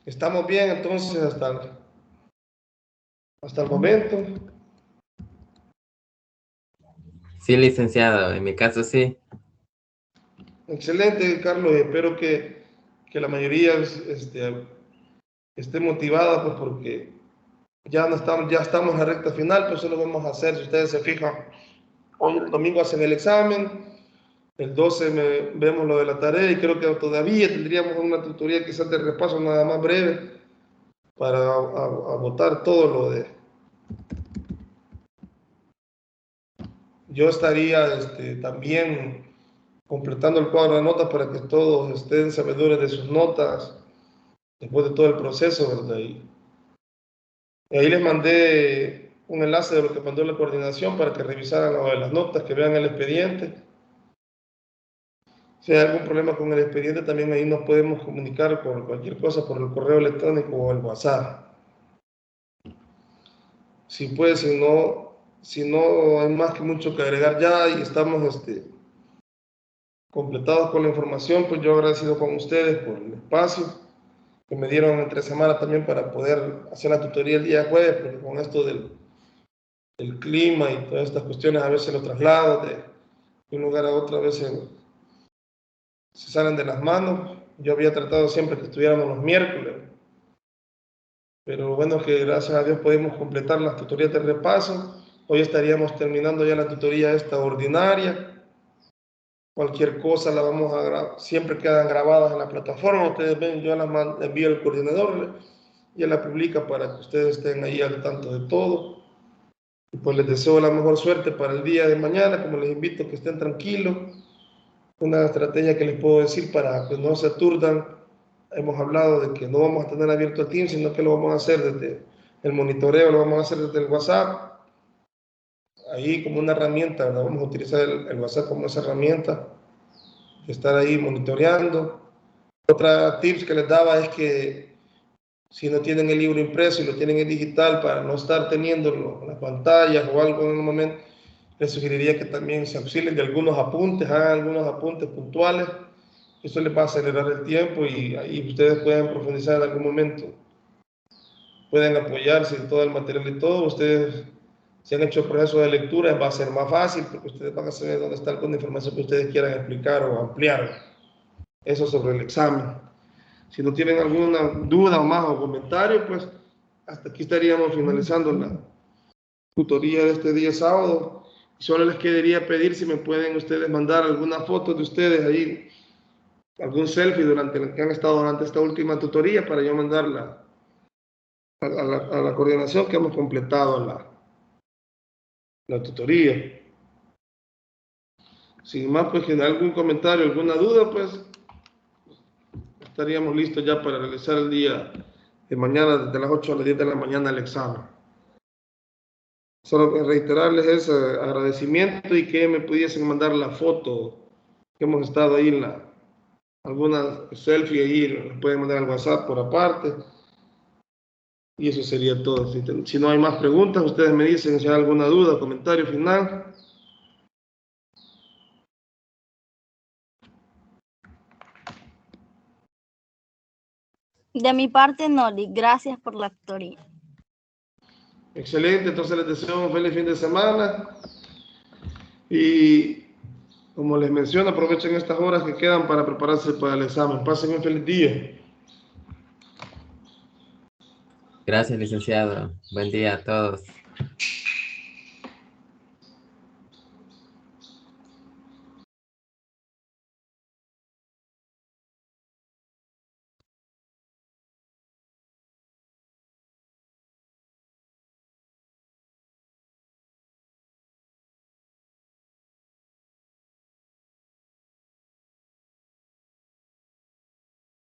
Speaker 1: ¿Estamos bien entonces hasta hasta el momento.
Speaker 3: Sí, licenciado, en mi caso sí.
Speaker 1: Excelente, Carlos, y espero que la mayoría esté motivada, pues porque ya estamos en la recta final, pues eso lo vamos a hacer. Si ustedes se fijan, hoy el domingo hacen el examen, el 12 vemos lo de la tarea y creo que todavía tendríamos una tutoría quizás de repaso nada más breve para votar todo lo de... Yo estaría también completando el cuadro de notas para que todos estén sabedores de sus notas después de todo el proceso, ¿verdad? Y ahí les mandé un enlace de lo que mandó la coordinación para que revisaran lo de las notas, que vean el expediente. Si hay algún problema con el expediente, también ahí nos podemos comunicar por cualquier cosa, por el correo electrónico o el WhatsApp. Si puede, si no hay más que mucho que agregar ya y estamos completados con la información, pues yo agradecido con ustedes por el espacio que me dieron entre semana también para poder hacer la tutoría el día jueves, porque con esto del clima y todas estas cuestiones, a veces los traslados de un lugar a otro a veces se salen de las manos. Yo había tratado siempre que estuviéramos los miércoles, pero bueno, que gracias a Dios pudimos completar las tutorías de repaso. Hoy estaríamos terminando ya la tutoría esta ordinaria. Cualquier cosa la vamos a grabar, siempre quedan grabadas en la plataforma. Ustedes ven, yo las envío al coordinador y él la publica para que ustedes estén ahí al tanto de todo. Y pues les deseo la mejor suerte para el día de mañana, como les invito a que estén tranquilos. Una estrategia que les puedo decir para que no se aturdan. Hemos hablado de que no vamos a tener abierto el Teams, sino que lo vamos a hacer desde el monitoreo, lo vamos a hacer desde el WhatsApp. Ahí como una herramienta, ¿verdad? Vamos a utilizar el WhatsApp como esa herramienta, estar ahí monitoreando. Otra tips que les daba es que si no tienen el libro impreso y lo tienen en digital, para no estar teniendo las pantallas o algo en un momento, les sugeriría que también se auxilien de algunos apuntes, hagan algunos apuntes puntuales. Eso les va a acelerar el tiempo y ahí ustedes pueden profundizar en algún momento. Pueden apoyarse en todo el material y todo. Ustedes, si han hecho el proceso de lectura, va a ser más fácil porque ustedes van a saber dónde está alguna información que ustedes quieran explicar o ampliar. Eso sobre el examen. Si no tienen alguna duda o más o comentario, pues hasta aquí estaríamos finalizando la tutoría de este día sábado. Solo les quedaría pedir si me pueden ustedes mandar alguna foto de ustedes ahí, algún selfie durante el que han estado durante esta última tutoría para yo mandarla a la coordinación que hemos completado la tutoría. Sin más, pues si hay algún comentario, alguna duda, pues estaríamos listos ya para realizar el día de mañana, desde las 8 a las 10 de la mañana, el examen. Solo reiterarles ese agradecimiento y que me pudiesen mandar la foto que hemos estado ahí en alguna selfie ahí, pueden mandar al WhatsApp por aparte. Y eso sería todo. Si no hay más preguntas, ustedes me dicen si hay alguna duda, comentario final.
Speaker 2: De mi parte, Noli, gracias por la tutoría.
Speaker 1: Excelente, entonces les deseo un feliz fin de semana. Y como les menciono, aprovechen estas horas que quedan para prepararse para el examen. Pasen un feliz día.
Speaker 3: Gracias, licenciado. Buen día a todos.